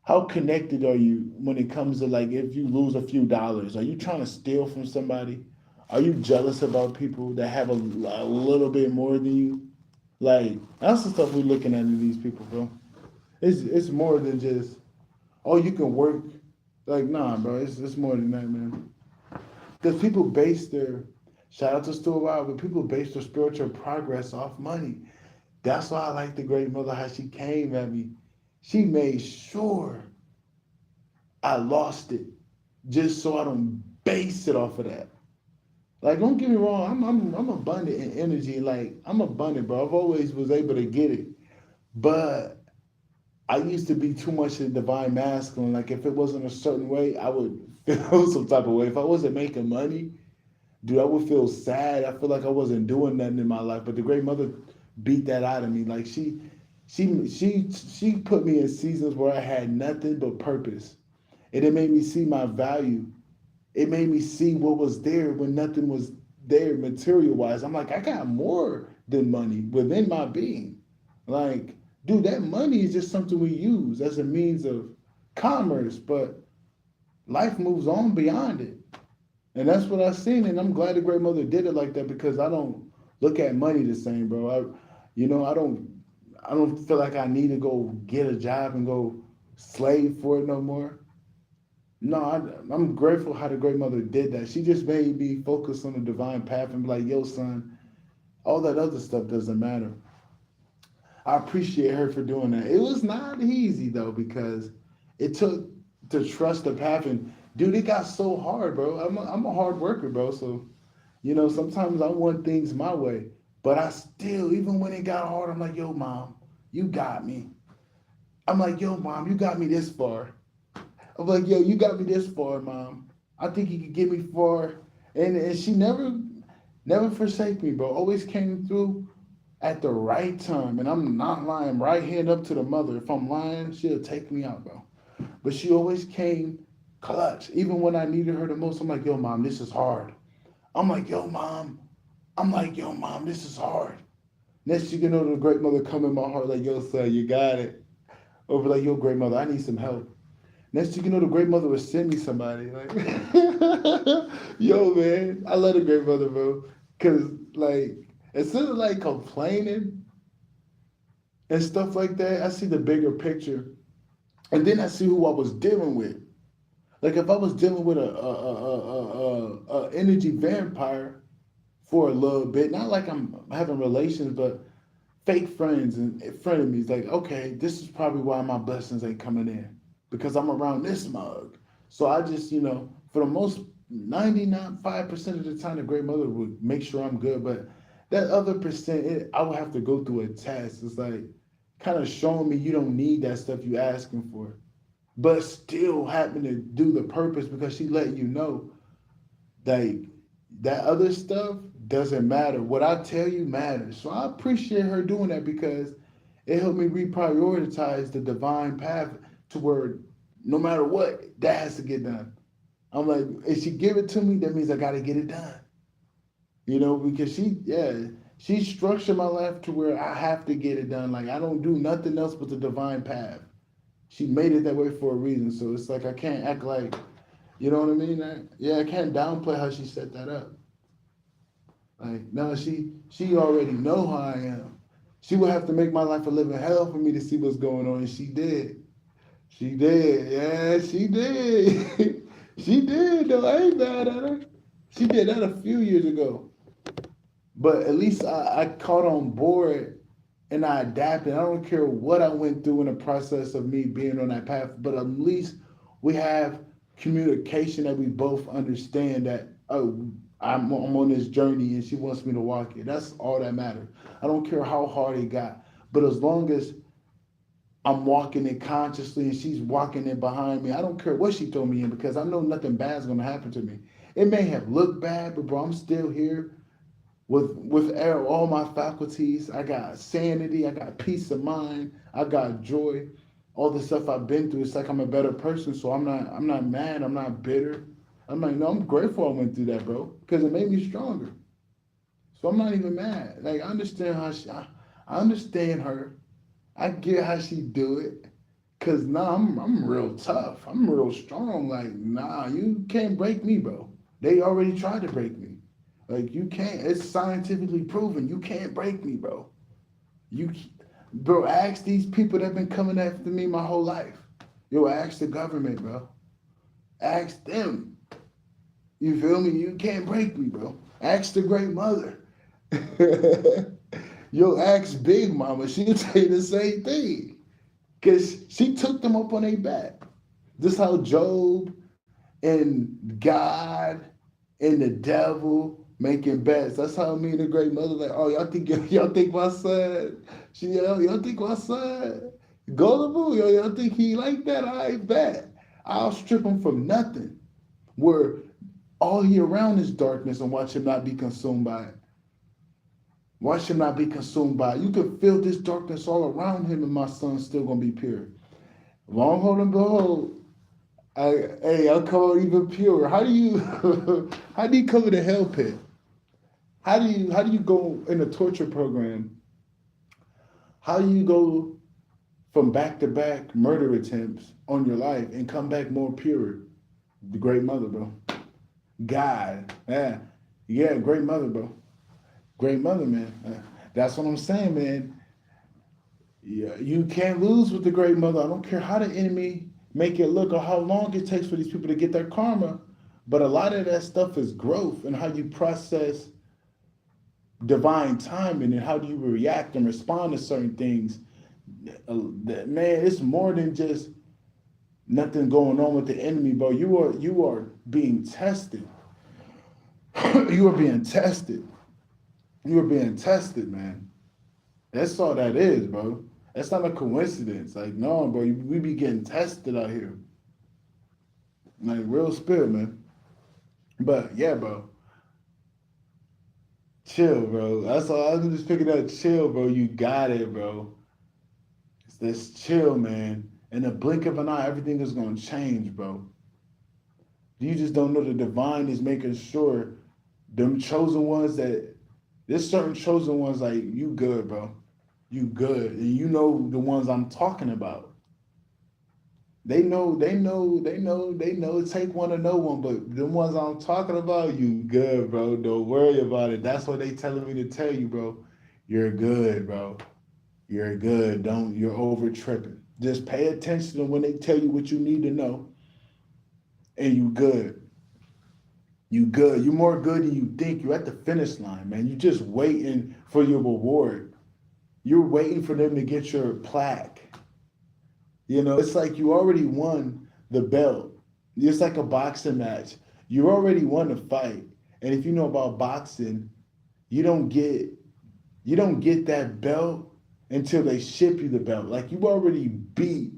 [SPEAKER 2] how connected are you when it comes to like if you lose a few dollars? Are you trying to steal from somebody? Are you jealous about people that have a little bit more than you? Like that's the stuff we're looking at in these people, bro. It's more than just oh you can work. Like nah, bro. It's more than that, man. Because people base their shout out to Stuart Wild, but people base their spiritual progress off money. That's why I like the great mother how she came at me. She made sure I lost it just so I don't base it off of that. Like, don't get me wrong, I'm abundant in energy. Like, I'm abundant, bro. I've always was able to get it. But I used to be too much in divine masculine. Like, if it wasn't a certain way, I would feel some type of way. If I wasn't making money, dude, I would feel sad. I feel like I wasn't doing nothing in my life. But the great mother beat that out of me. Like, she put me in seasons where I had nothing but purpose. And it made me see my value. It made me see what was there when nothing was there material wise. I'm like, I got more than money within my being. Like, dude, that money is just something we use as a means of commerce, but life moves on beyond it. And that's what I've seen. And I'm glad the great mother did it like that because I don't look at money the same, bro. I don't feel like I need to go get a job and go slave for it no more. No, I'm grateful how the great mother did that. She just made me focus on the divine path and be like, yo, son, all that other stuff doesn't matter. I appreciate her for doing that. It was not easy though, because it took to trust the path. And dude, it got so hard, bro. I'm a hard worker, bro. So, sometimes I want things my way. But I still, even when it got hard, I'm like, yo, mom, you got me. I'm like, yo, mom, you got me this far. I'm like, yo, you got me this far, mom. I think you could get me far. And she never forsake me, bro. Always came through at the right time. And I'm not lying. Right hand up to the mother. If I'm lying, she'll take me out, bro. But she always came clutch. Even when I needed her the most, I'm like, yo, mom, this is hard. I'm like, yo, mom. I'm like, yo, mom, this is hard. Next you know the great mother come in my heart like, yo, son, you got it. Or be like, yo, great mother, I need some help. Next thing you know, the great mother would send me somebody. Like, yo, man, I love the great mother, bro. Cause like, instead of like complaining and stuff like that, I see the bigger picture, and then I see who I was dealing with. Like, if I was dealing with a energy vampire for a little bit, not like I'm having relations, but fake friends and frenemies. Like, okay, this is probably why my blessings ain't coming in because I'm around this mug. So I just, for the most 99.5% of the time, the great mother would make sure I'm good. But that other percent, I would have to go through a test. It's like kind of showing me you don't need that stuff you asking for, but still happen to do the purpose because she letting you know like that other stuff doesn't matter. What I tell you matters. So I appreciate her doing that because it helped me reprioritize the divine path to where no matter what, that has to get done. I'm like, if she give it to me, that means I got to get it done. Because she structured my life to where I have to get it done. Like I don't do nothing else but the divine path. She made it that way for a reason. So it's like I can't act like, you know what I mean? I can't downplay how she set that up. Like no, she already know how I am. She would have to make my life a living hell for me to see what's going on, and she did. She did. Yeah, she did. She did, though. I ain't mad at her. She did that a few years ago. But at least I caught on board and I adapted. I don't care what I went through in the process of me being on that path, but at least we have communication that we both understand that, oh, I'm on this journey and she wants me to walk it. That's all that matters. I don't care how hard it got. But as long as I'm walking it consciously and she's walking it behind me, I don't care what she throw me in because I know nothing bad's gonna happen to me. It may have looked bad, but bro, I'm still here with all my faculties. I got sanity, I got peace of mind, I got joy. All the stuff I've been through, it's like I'm a better person. So I'm not mad, I'm not bitter. I'm like, no, I'm grateful I went through that, bro, because it made me stronger. So I'm not even mad. Like I understand I understand her. I get how she do it. Cause nah, I'm real tough. I'm real strong. Like, nah, you can't break me, bro. They already tried to break me. Like you can't. It's scientifically proven. You can't break me, bro. You, bro. Ask these people that been coming after me my whole life. Yo, ask the government, bro. Ask them. You feel me? You can't break me, bro. Ask the great mother. Yo, ask Big Mama. She'll tell you the same thing. Cause she took them up on their back. This how Job and God and the devil making bets. That's how me and the great mother like, oh y'all think my son, y'all think my son gullible? Y'all think he like that? I bet. I'll strip him from nothing. Where all he around is darkness and watch him not be consumed by it. Watch him not be consumed by it. You can feel this darkness all around him and my son's still gonna be pure. Long hold and behold, I'll come out even purer. How do you how do you cover the hell pit? How do you go in a torture program? How do you go from back to back murder attempts on your life and come back more pure? The great mother, bro. God, yeah, yeah, great mother, bro. Great mother, man. That's what I'm saying, man. Yeah, you can't lose with the great mother. I don't care how the enemy make it look or how long it takes for these people to get their karma. But a lot of that stuff is growth and how you process divine timing and how do you react and respond to certain things. Man, it's more than just nothing going on with the enemy, bro. You are being tested. You are being tested. You are being tested, man. That's all that is, bro. That's not a coincidence. Like, no, bro, we be getting tested out here. Like, real spill, man. But, yeah, bro. Chill, bro. That's all. I'm just picking up chill, bro. You got it, bro. It's this chill, man. In the blink of an eye, everything is going to change, bro. You just don't know the divine is making sure them chosen ones that, there's certain chosen ones like, you good, bro. You good. And you know the ones I'm talking about. They know. Take one to know one, but the ones I'm talking about, you good, bro. Don't worry about it. That's what they telling me to tell you, bro. You're good, bro. You're good. You're over tripping. Just pay attention to when they tell you what you need to know, and you good. You good. You more good than you think. You at the finish line, man. You just waiting for your reward. You're waiting for them to get your plaque. It's like you already won the belt. It's like a boxing match. You already won the fight. And if you know about boxing, you don't get you don't get that belt until they ship you the belt. Like you already beat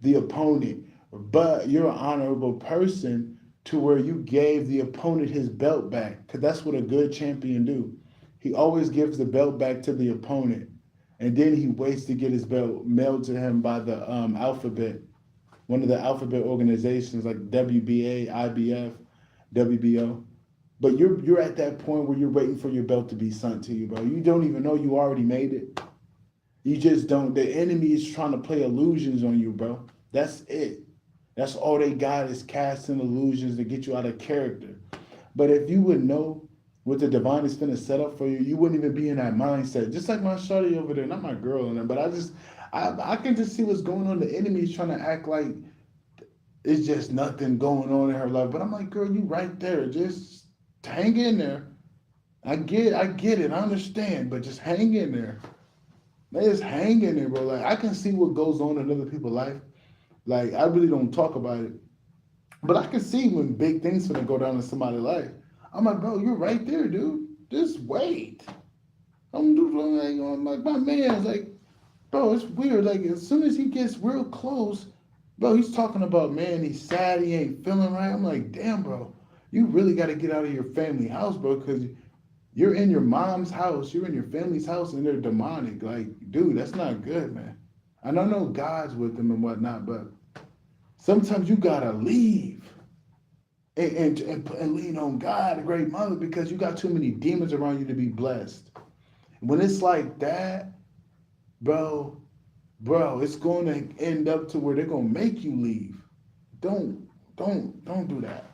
[SPEAKER 2] the opponent, but you're an honorable person to where you gave the opponent his belt back. Cause that's what a good champion do. He always gives the belt back to the opponent. And then he waits to get his belt mailed to him by the alphabet, one of the alphabet organizations like WBA, IBF, WBO. But you're at that point where you're waiting for your belt to be sent to you, bro. You don't even know you already made it. You just don't. The enemy is trying to play illusions on you, bro. That's it. That's all they got is casting illusions to get you out of character. But if you would know what the divine is finna set up for you, you wouldn't even be in that mindset. Just like my shorty over there, not my girl, but I can just see what's going on. The enemy is trying to act like it's just nothing going on in her life. But I'm like, girl, you right there. Just hang in there. I get it. I understand. But just hang in there. Man, just hang in there, bro. Like I can see what goes on in other people's life. Like I really don't talk about it. But I can see when big things gonna go down in somebody's life. I'm like, bro, you're right there, dude. Just wait. I'm like, my man's like, bro, it's weird. Like as soon as he gets real close, bro, he's talking about, man, he's sad, he ain't feeling right. I'm like, damn, bro, you really got to get out of your family house, bro, because you're in your mom's house, you're in your family's house, and they're demonic. Like, dude, that's not good, man. And I know God's with them and whatnot, but sometimes you gotta leave and lean on God, the great mother, because you got too many demons around you to be blessed. When it's like that, bro, it's going to end up to where they're going to make you leave. Don't do that.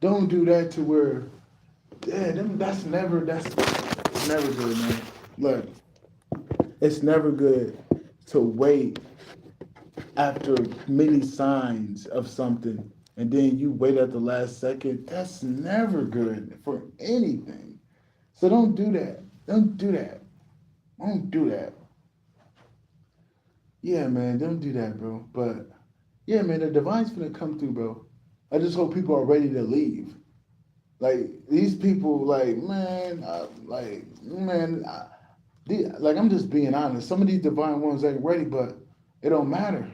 [SPEAKER 2] Don't do that to where, yeah, that's never good, man. Look, it's never good to wait after many signs of something and then you wait at the last second. That's never good for anything. So don't do that. Don't do that. Don't do that. Yeah, man, don't do that, bro. But yeah, man, the divine's gonna come through, bro. I just hope people are ready to leave. Like these people, like I'm just being honest. Some of these divine ones ain't ready, but it don't matter.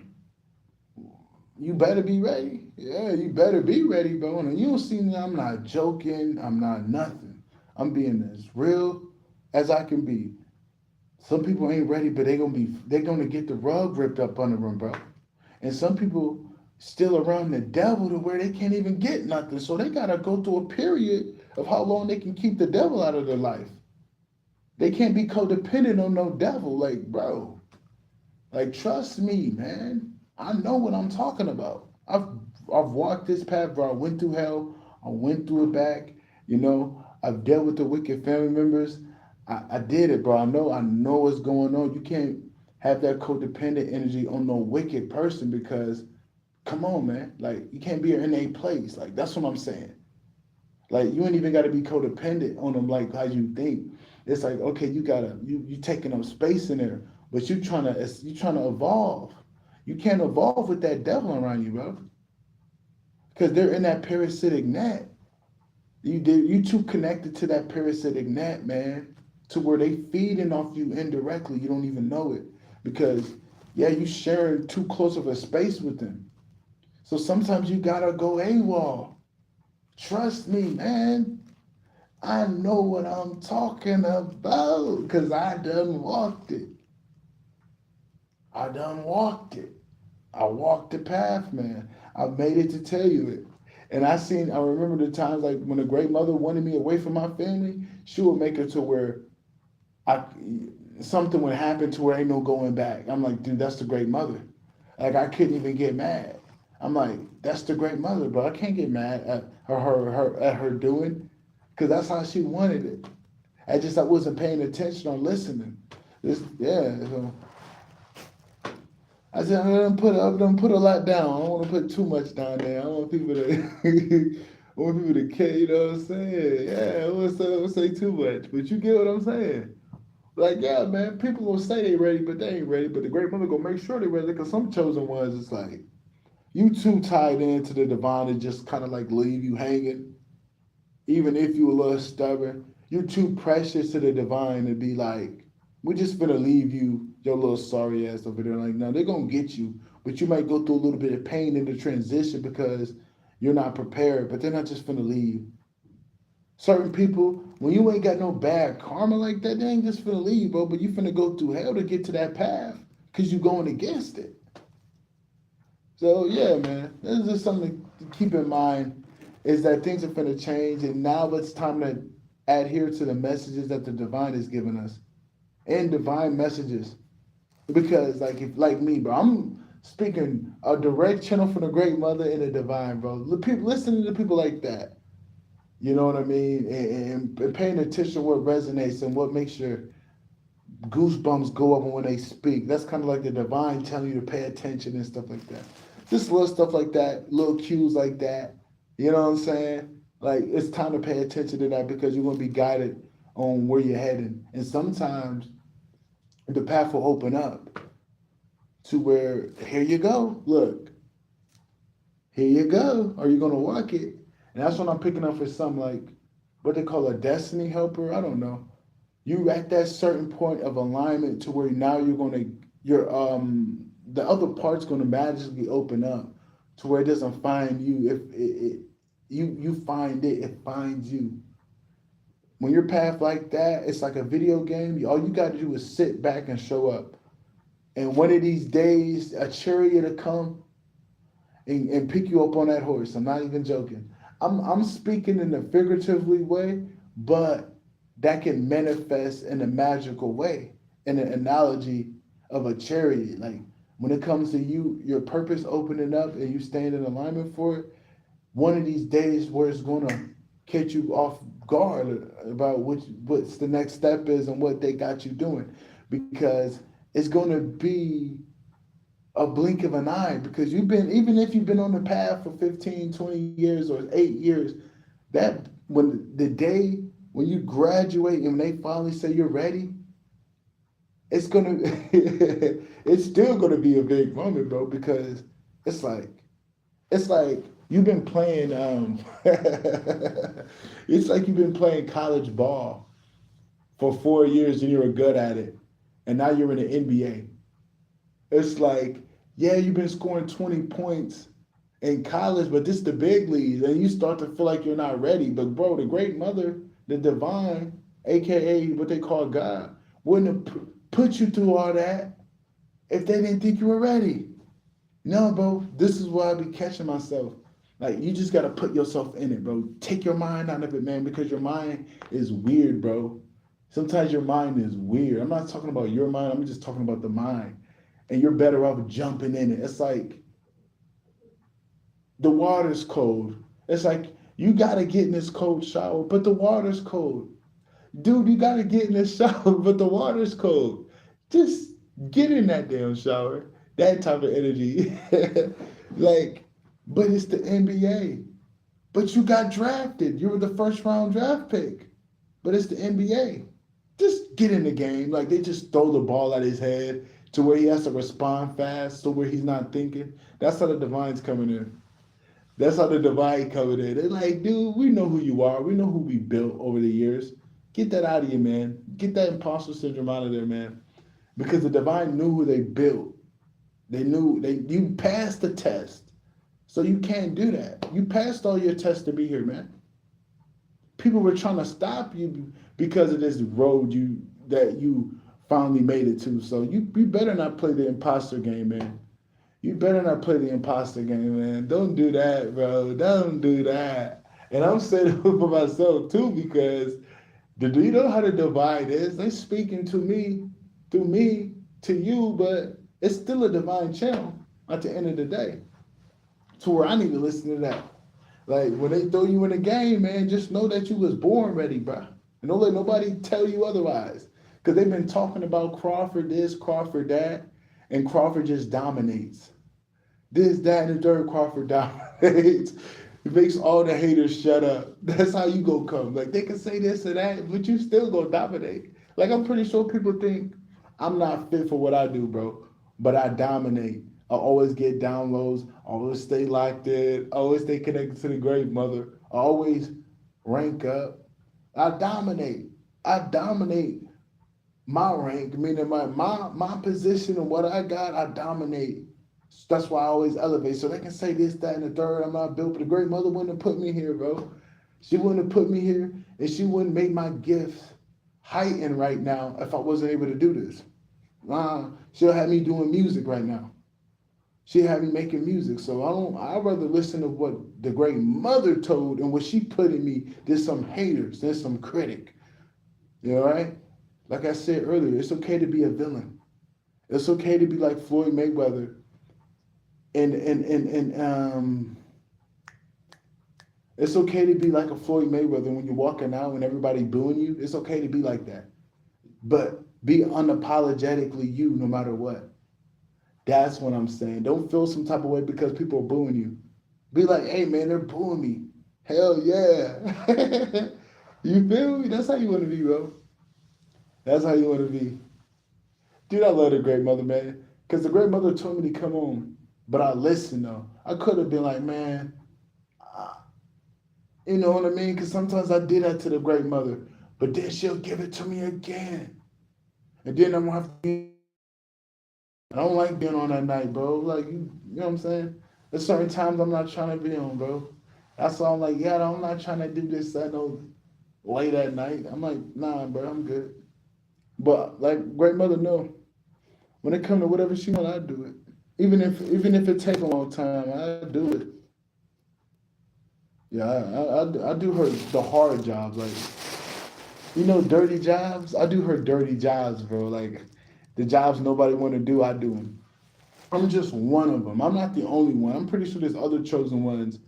[SPEAKER 2] You better be ready. Yeah, you better be ready, bro. And you don't see me. I'm not joking. I'm not nothing. I'm being as real as I can be. Some people ain't ready, but they're gonna get the rug ripped up under them, bro. And some people still around the devil to where they can't even get nothing. So they gotta go through a period of how long they can keep the devil out of their life. They can't be codependent on no devil. Like, bro, like trust me, man. I know what I'm talking about. I've walked this path, bro. I went through hell. I went through it back. You know, I've dealt with the wicked family members. I did it, bro. I know what's going on. You can't have that codependent energy on no wicked person because come on, man. Like you can't be in a place. Like that's what I'm saying. Like you ain't even gotta be codependent on them like how you think. It's like, okay, you taking up space in there, but you trying to evolve. You can't evolve with that devil around you, bro. Because they're in that parasitic net. You too connected to that parasitic net, man, to where they feeding off you indirectly. You don't even know it. Because yeah, you sharing too close of a space with them. So sometimes you gotta go AWOL. Trust me, man. I know what I'm talking about because I done walked it. I done walked it. I walked the path, man. I made it to tell you it. And I remember the times like when a great mother wanted me away from my family, she would make it to where I something would happen to where ain't no going back. I'm like, dude, that's the great mother. Like I couldn't even get mad. I'm like, that's the great mother, bro. I can't get mad at her doing, because that's how she wanted it. I wasn't paying attention or listening. So I said, I'm gonna put a lot down. I don't want to put too much down there. I don't want people to, I want people to care. You know what I'm saying? Yeah, I won't say too much, but you get what I'm saying. Like, yeah, man, people gonna say they ready, but they ain't ready. But the great mother gonna make sure they ready, because some chosen ones, it's like you too tied into the divine to just kind of like leave you hanging, even if you a little stubborn. You're too precious to the divine to be like, we're just gonna leave you, your little sorry ass over there. Like, no, they're gonna get you, but you might go through a little bit of pain in the transition because you're not prepared, but they're not just gonna leave. Certain people, when you ain't got no bad karma like that, they ain't just finna leave, bro, but you finna go through hell to get to that path because you going against it. So yeah, man, this is just something to keep in mind is that things are finna change, and now it's time to adhere to the messages that the divine is giving us and divine messages. Because like if like me, bro, I'm speaking a direct channel from the great mother and the divine, bro. People listening to people like that. You know what I mean? And paying attention to what resonates and what makes your goosebumps go up when they speak. That's kind of like the divine telling you to pay attention and stuff like that. Just little stuff like that, little cues like that. You know what I'm saying? Like it's time to pay attention to that because you're gonna be guided on where you're heading. And sometimes the path will open up to where here you go. Look, here you go. Are you gonna walk it? And that's what I'm picking up for some like what they call a destiny helper. I don't know. You at that certain point of alignment to where now you're gonna your the other part's gonna magically open up to where it doesn't find you. If you find it, it finds you. When you're path like that, it's like a video game. All you got to do is sit back and show up. And one of these days, a chariot will come and pick you up on that horse. I'm not even joking. I'm speaking in a figuratively way, but that can manifest in a magical way, in an analogy of a chariot. Like when it comes to you, your purpose opening up and you staying in alignment for it, one of these days where it's gonna catch you off guard about what's the next step is and what they got you doing. Because it's gonna be a blink of an eye because you've been even if you've been on the path for 15, 20 years or 8 years, that when the day when you graduate and they finally say you're ready, it's gonna it's still gonna be a big moment, bro, because it's like it's like you've been playing it's like you've been playing college ball for 4 years and you were good at it and now you're in the NBA. It's like, yeah, you've been scoring 20 points in college, but this is the big leagues, and you start to feel like you're not ready. But bro, the great mother, the divine, aka what they call God, wouldn't have put you through all that if they didn't think you were ready. No, bro, this is why I be catching myself. Like you just gotta put yourself in it, bro. Take your mind out of it, man, because your mind is weird, bro. Sometimes your mind is weird. I'm not talking about your mind, I'm just talking about the mind. And you're better off jumping in it. It's like the water's cold. It's like you gotta get in this cold shower, but the water's cold. Dude, you gotta get in this shower, but the water's cold. Just get in that damn shower. That type of energy. Like, but it's the NBA. But you got drafted. You were the first round draft pick. But it's the NBA. Just get in the game. Like they just throw the ball at his head to where he has to respond fast, to where he's not thinking. That's how the divine's coming in. That's how the divine coming in. They're like, dude, we know who you are. We know who we built over the years. Get that out of you, man. Get that imposter syndrome out of there, man. Because the divine knew who they built. They knew you passed the test. So you can't do that. You passed all your tests to be here, man. People were trying to stop you because of this road that you finally made it to. So you better not play the imposter game, man. You better not play the imposter game, man. Don't do that, bro. Don't do that. And I'm saying it for myself too, because do you know how the divide is? They're speaking to me, through me, to you, but it's still a divine channel at the end of the day. To where I need to listen to that. Like when they throw you in the game, man, just know that you was born ready, bro. And don't let nobody tell you otherwise. Because they've been talking about Crawford this, Crawford that, and Crawford just dominates. This, that, and the third, Crawford dominates. It makes all the haters shut up. That's how you gonna come. Like they can say this or that, but you still gonna dominate. Like I'm pretty sure people think I'm not fit for what I do, bro. But I dominate. I always get downloads. I always stay locked in. I always stay connected to the great mother. I always rank up. I dominate. I dominate my rank, meaning my position and what I got, I dominate. That's why I always elevate. So they can say this, that, and the third. I'm not built, but the great mother wouldn't have put me here, bro. She wouldn't have put me here, and she wouldn't make my gifts heighten right now if I wasn't able to do this. She'll have me doing music right now. She'll have me making music. So I'd rather listen to what the great mother told and what she put in me. There's some haters, there's some critic. You know, right? Like I said earlier, it's okay to be a villain. It's okay to be like Floyd Mayweather. And it's okay to be like a Floyd Mayweather when you're walking out and everybody booing you. It's okay to be like that. But Be unapologetically you no matter what. That's what I'm saying. Don't feel some type of way because people are booing you. Be like, hey man, they're booing me. Hell yeah. You feel me? That's how you want to be, bro. That's how you want to be. Dude, I love the great mother, man. Because the great mother told me to come on. But I listened, though. I could have been like, man, you know what I mean? Because sometimes I did that to the great mother. But then she'll give it to me again. And then I'm going to have to be. I don't like being on that night, bro. Like, you know what I'm saying? There's certain times I'm not trying to be on, bro. That's why I'm like, yeah, I'm not trying to do this. I know late at night. I'm like, nah, bro, I'm good. But like great mother, no. When it comes to whatever she want, I do it. Even if it take a long time, I do it. Yeah, I do her the hard jobs, like dirty jobs. I do her dirty jobs, bro. Like the jobs nobody want to do, I do them. I'm just one of them. I'm not the only one. I'm pretty sure there's other chosen ones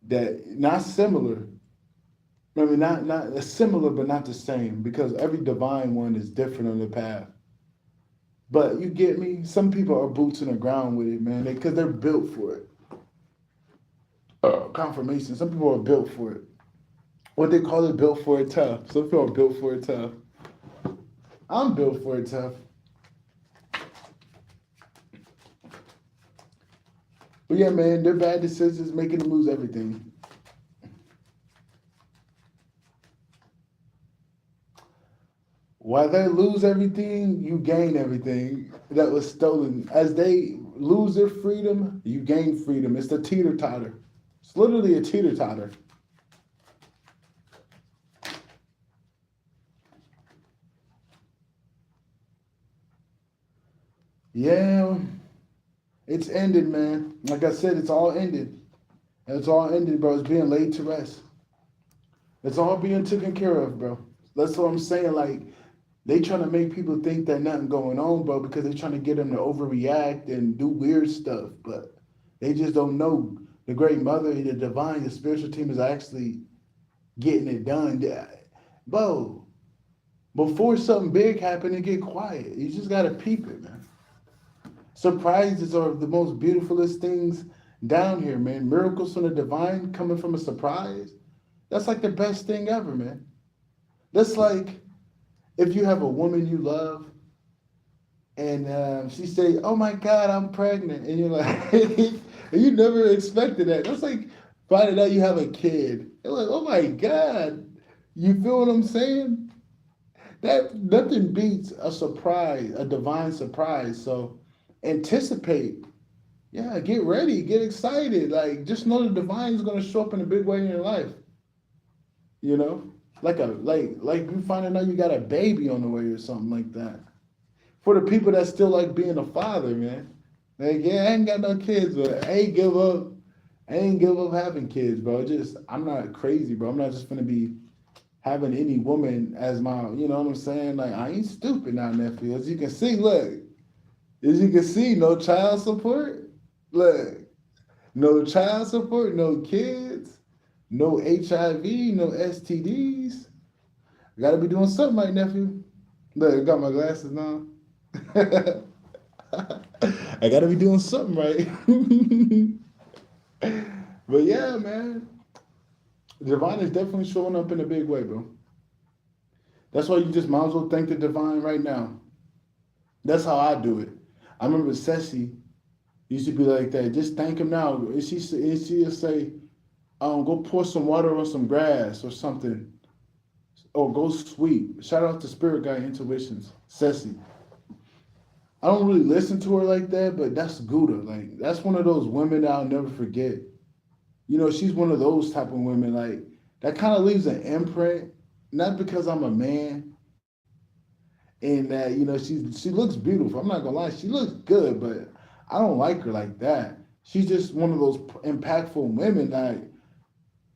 [SPEAKER 2] that not similar. I mean, not similar, but not the same, because every divine one is different on the path. But you get me? Some people are boots in the ground with it, man, because they're built for it. Confirmation. Some people are built for it. What they call it, built for it tough. Some people are built for it tough. I'm built for it tough. But yeah, man, their bad decisions making them lose everything. While they lose everything, you gain everything that was stolen. As they lose their freedom, you gain freedom. It's the teeter totter. It's literally a teeter totter. Yeah, it's ended, man. Like I said, it's all ended. It's all ended, bro. It's being laid to rest. It's all being taken care of, bro. That's what I'm saying. Like, they trying to make people think that nothing going on, bro, because they trying to get them to overreact and do weird stuff. But they just don't know the great mother, the divine, the spiritual team is actually getting it done. Bro, before something big happen, it get quiet. You just gotta peep it, man. Surprises are the most beautifulest things down here, man. Miracles from the divine coming from a surprise. That's like the best thing ever, man. That's like if you have a woman you love and she say, "Oh my God, I'm pregnant," and you're like, you never expected that. That's like finding out you have a kid. You're like, "Oh my God," you feel what I'm saying? That nothing beats a surprise, a divine surprise. So anticipate. Yeah, get ready, get excited. Like just know the divine is gonna show up in a big way in your life. You know, like you finding out you got a baby on the way or something like that. For the people that still like being a father, man. Like, yeah, I ain't got no kids, but I ain't give up. I ain't give up having kids, bro. Just I'm not crazy, bro. I'm not just gonna be having any woman as my, you know what I'm saying? Like I ain't stupid now, nephew. As you can see, look, as you can see, no child support. Look, no child support, no kids, no HIV, no STDs. Gotta be doing something, my nephew. Look, I got my glasses now. I gotta be doing something right. But yeah, man. Divine is definitely showing up in a big way, bro. That's why you just might as well thank the divine right now. That's how I do it. I remember Ceci used to be like that. Just thank him now. And she'll say, go pour some water on some grass or something. Or go sweep. Shout out to Spirit Guy Intuitions, Ceci. I don't really listen to her like that, but that's Gouda. Like that's one of those women that I'll never forget. You know, she's one of those type of women like that kind of leaves an imprint. Not because I'm a man, and that she looks beautiful. I'm not gonna lie, she looks good, but I don't like her like that. She's just one of those impactful women. Like,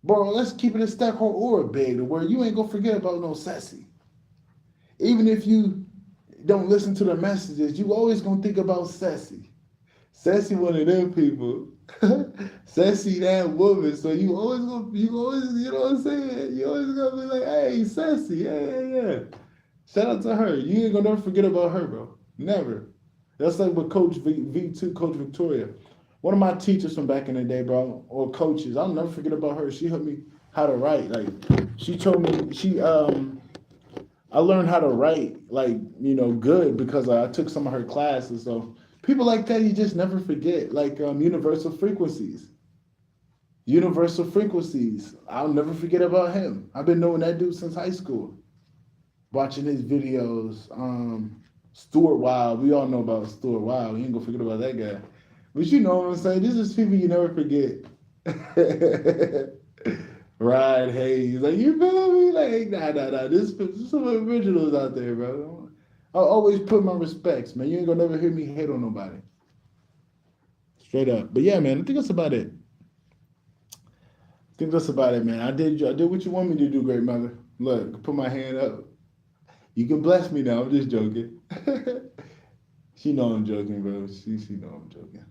[SPEAKER 2] bro, let's keep it a step her aura big to where you ain't gonna forget about no Sassy. Even if you don't listen to the messages, you always gonna think about Sassy. Sassy one of them people. Sassy that woman. So you always, you know what I'm saying? You always gonna be like, hey, Sassy, yeah, yeah, yeah. Shout out to her. You ain't gonna never forget about her, bro. Never. That's like with Coach V2, Coach Victoria. One of my teachers from back in the day, bro, or coaches. I'll never forget about her. She helped me how to write. Like she told me I learned how to write like, good because I took some of her classes. So people like that you just never forget. Like universal frequencies. Universal frequencies. I'll never forget about him. I've been knowing that dude since high school. Watching his videos. Stuart Wild. We all know about Stuart Wild. You ain't gonna forget about that guy. But you know what I'm saying? This is people you never forget. Ryan Hayes. Like, you feel me? Like, nah. There's some originals out there, bro. I always put my respects, man. You ain't gonna never hear me hate on nobody. Straight up. But yeah, man, I think that's about it. I think that's about it, man. I did what you want me to do, great mother. Look, put my hand up. You can bless me now. I'm just joking. She know I'm joking, bro. She know I'm joking.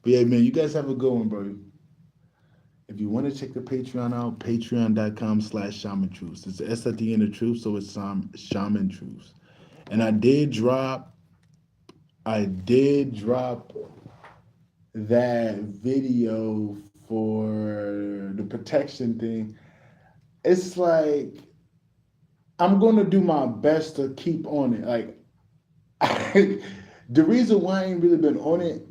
[SPEAKER 2] But yeah, man, you guys have a good one, bro. If you want to check the Patreon out, patreon.com/shaman truths. It's S at the end of truth, so it's shaman truths. And I did drop that video for the protection thing. It's like I'm gonna do my best to keep on it. Like the reason why I ain't really been on it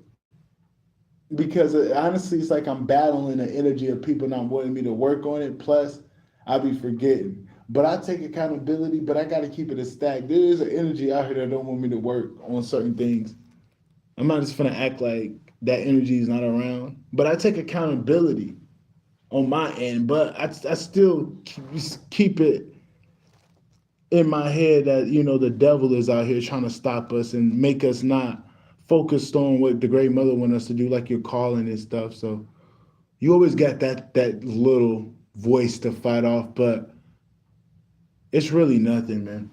[SPEAKER 2] because honestly, it's like I'm battling the energy of people not wanting me to work on it. Plus, I be forgetting. But I take accountability, but I got to keep it a stack. There is an energy out here that don't want me to work on certain things. I'm not just gonna act like that energy is not around. But I take accountability on my end. But I still keep it in my head that the devil is out here trying to stop us and make us not focused on what the great mother wants us to do, like your calling and stuff. So you always got that little voice to fight off, but it's really nothing, man.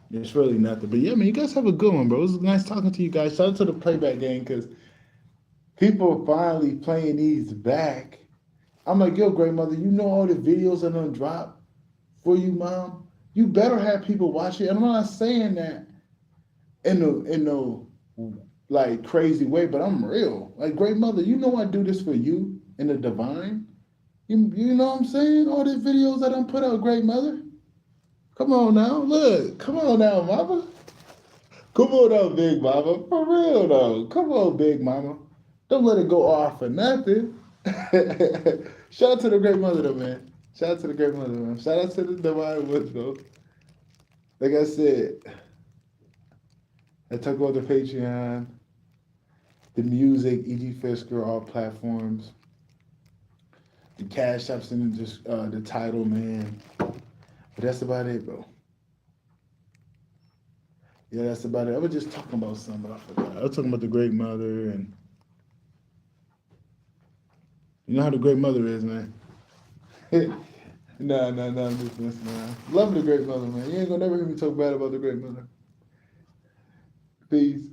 [SPEAKER 2] It's really nothing. But yeah, man, you guys have a good one, bro. It was nice talking to you guys. Shout out to the playback game because people are finally playing these back. I'm like, yo, great mother, you know all the videos that done drop for you, mom. You better have people watch it. And I'm not saying that in the like crazy way, but I'm real. Like, great mother, you know I do this for you in the divine. You know what I'm saying? All the videos that I put out, great mother. Come on now, look. Come on now, mama. Come on now, big mama. For real though. Come on, big mama. Don't let it go off for nothing. Shout out to the great mother though, man. Shout out to the great mother, man. Shout out to the divine wisdom. Like I said, I talk about the Patreon, the music, ejjifisker1, all platforms. The cash apps in just the title, man. But that's about it, bro. Yeah, that's about it. I was just talking about something, but I forgot. I was talking about the great mother, and you know how the great mother is, man. Nah, I'm just messing around. Love the great mother, man. You ain't gonna never hear me talk bad about the great mother. Peace.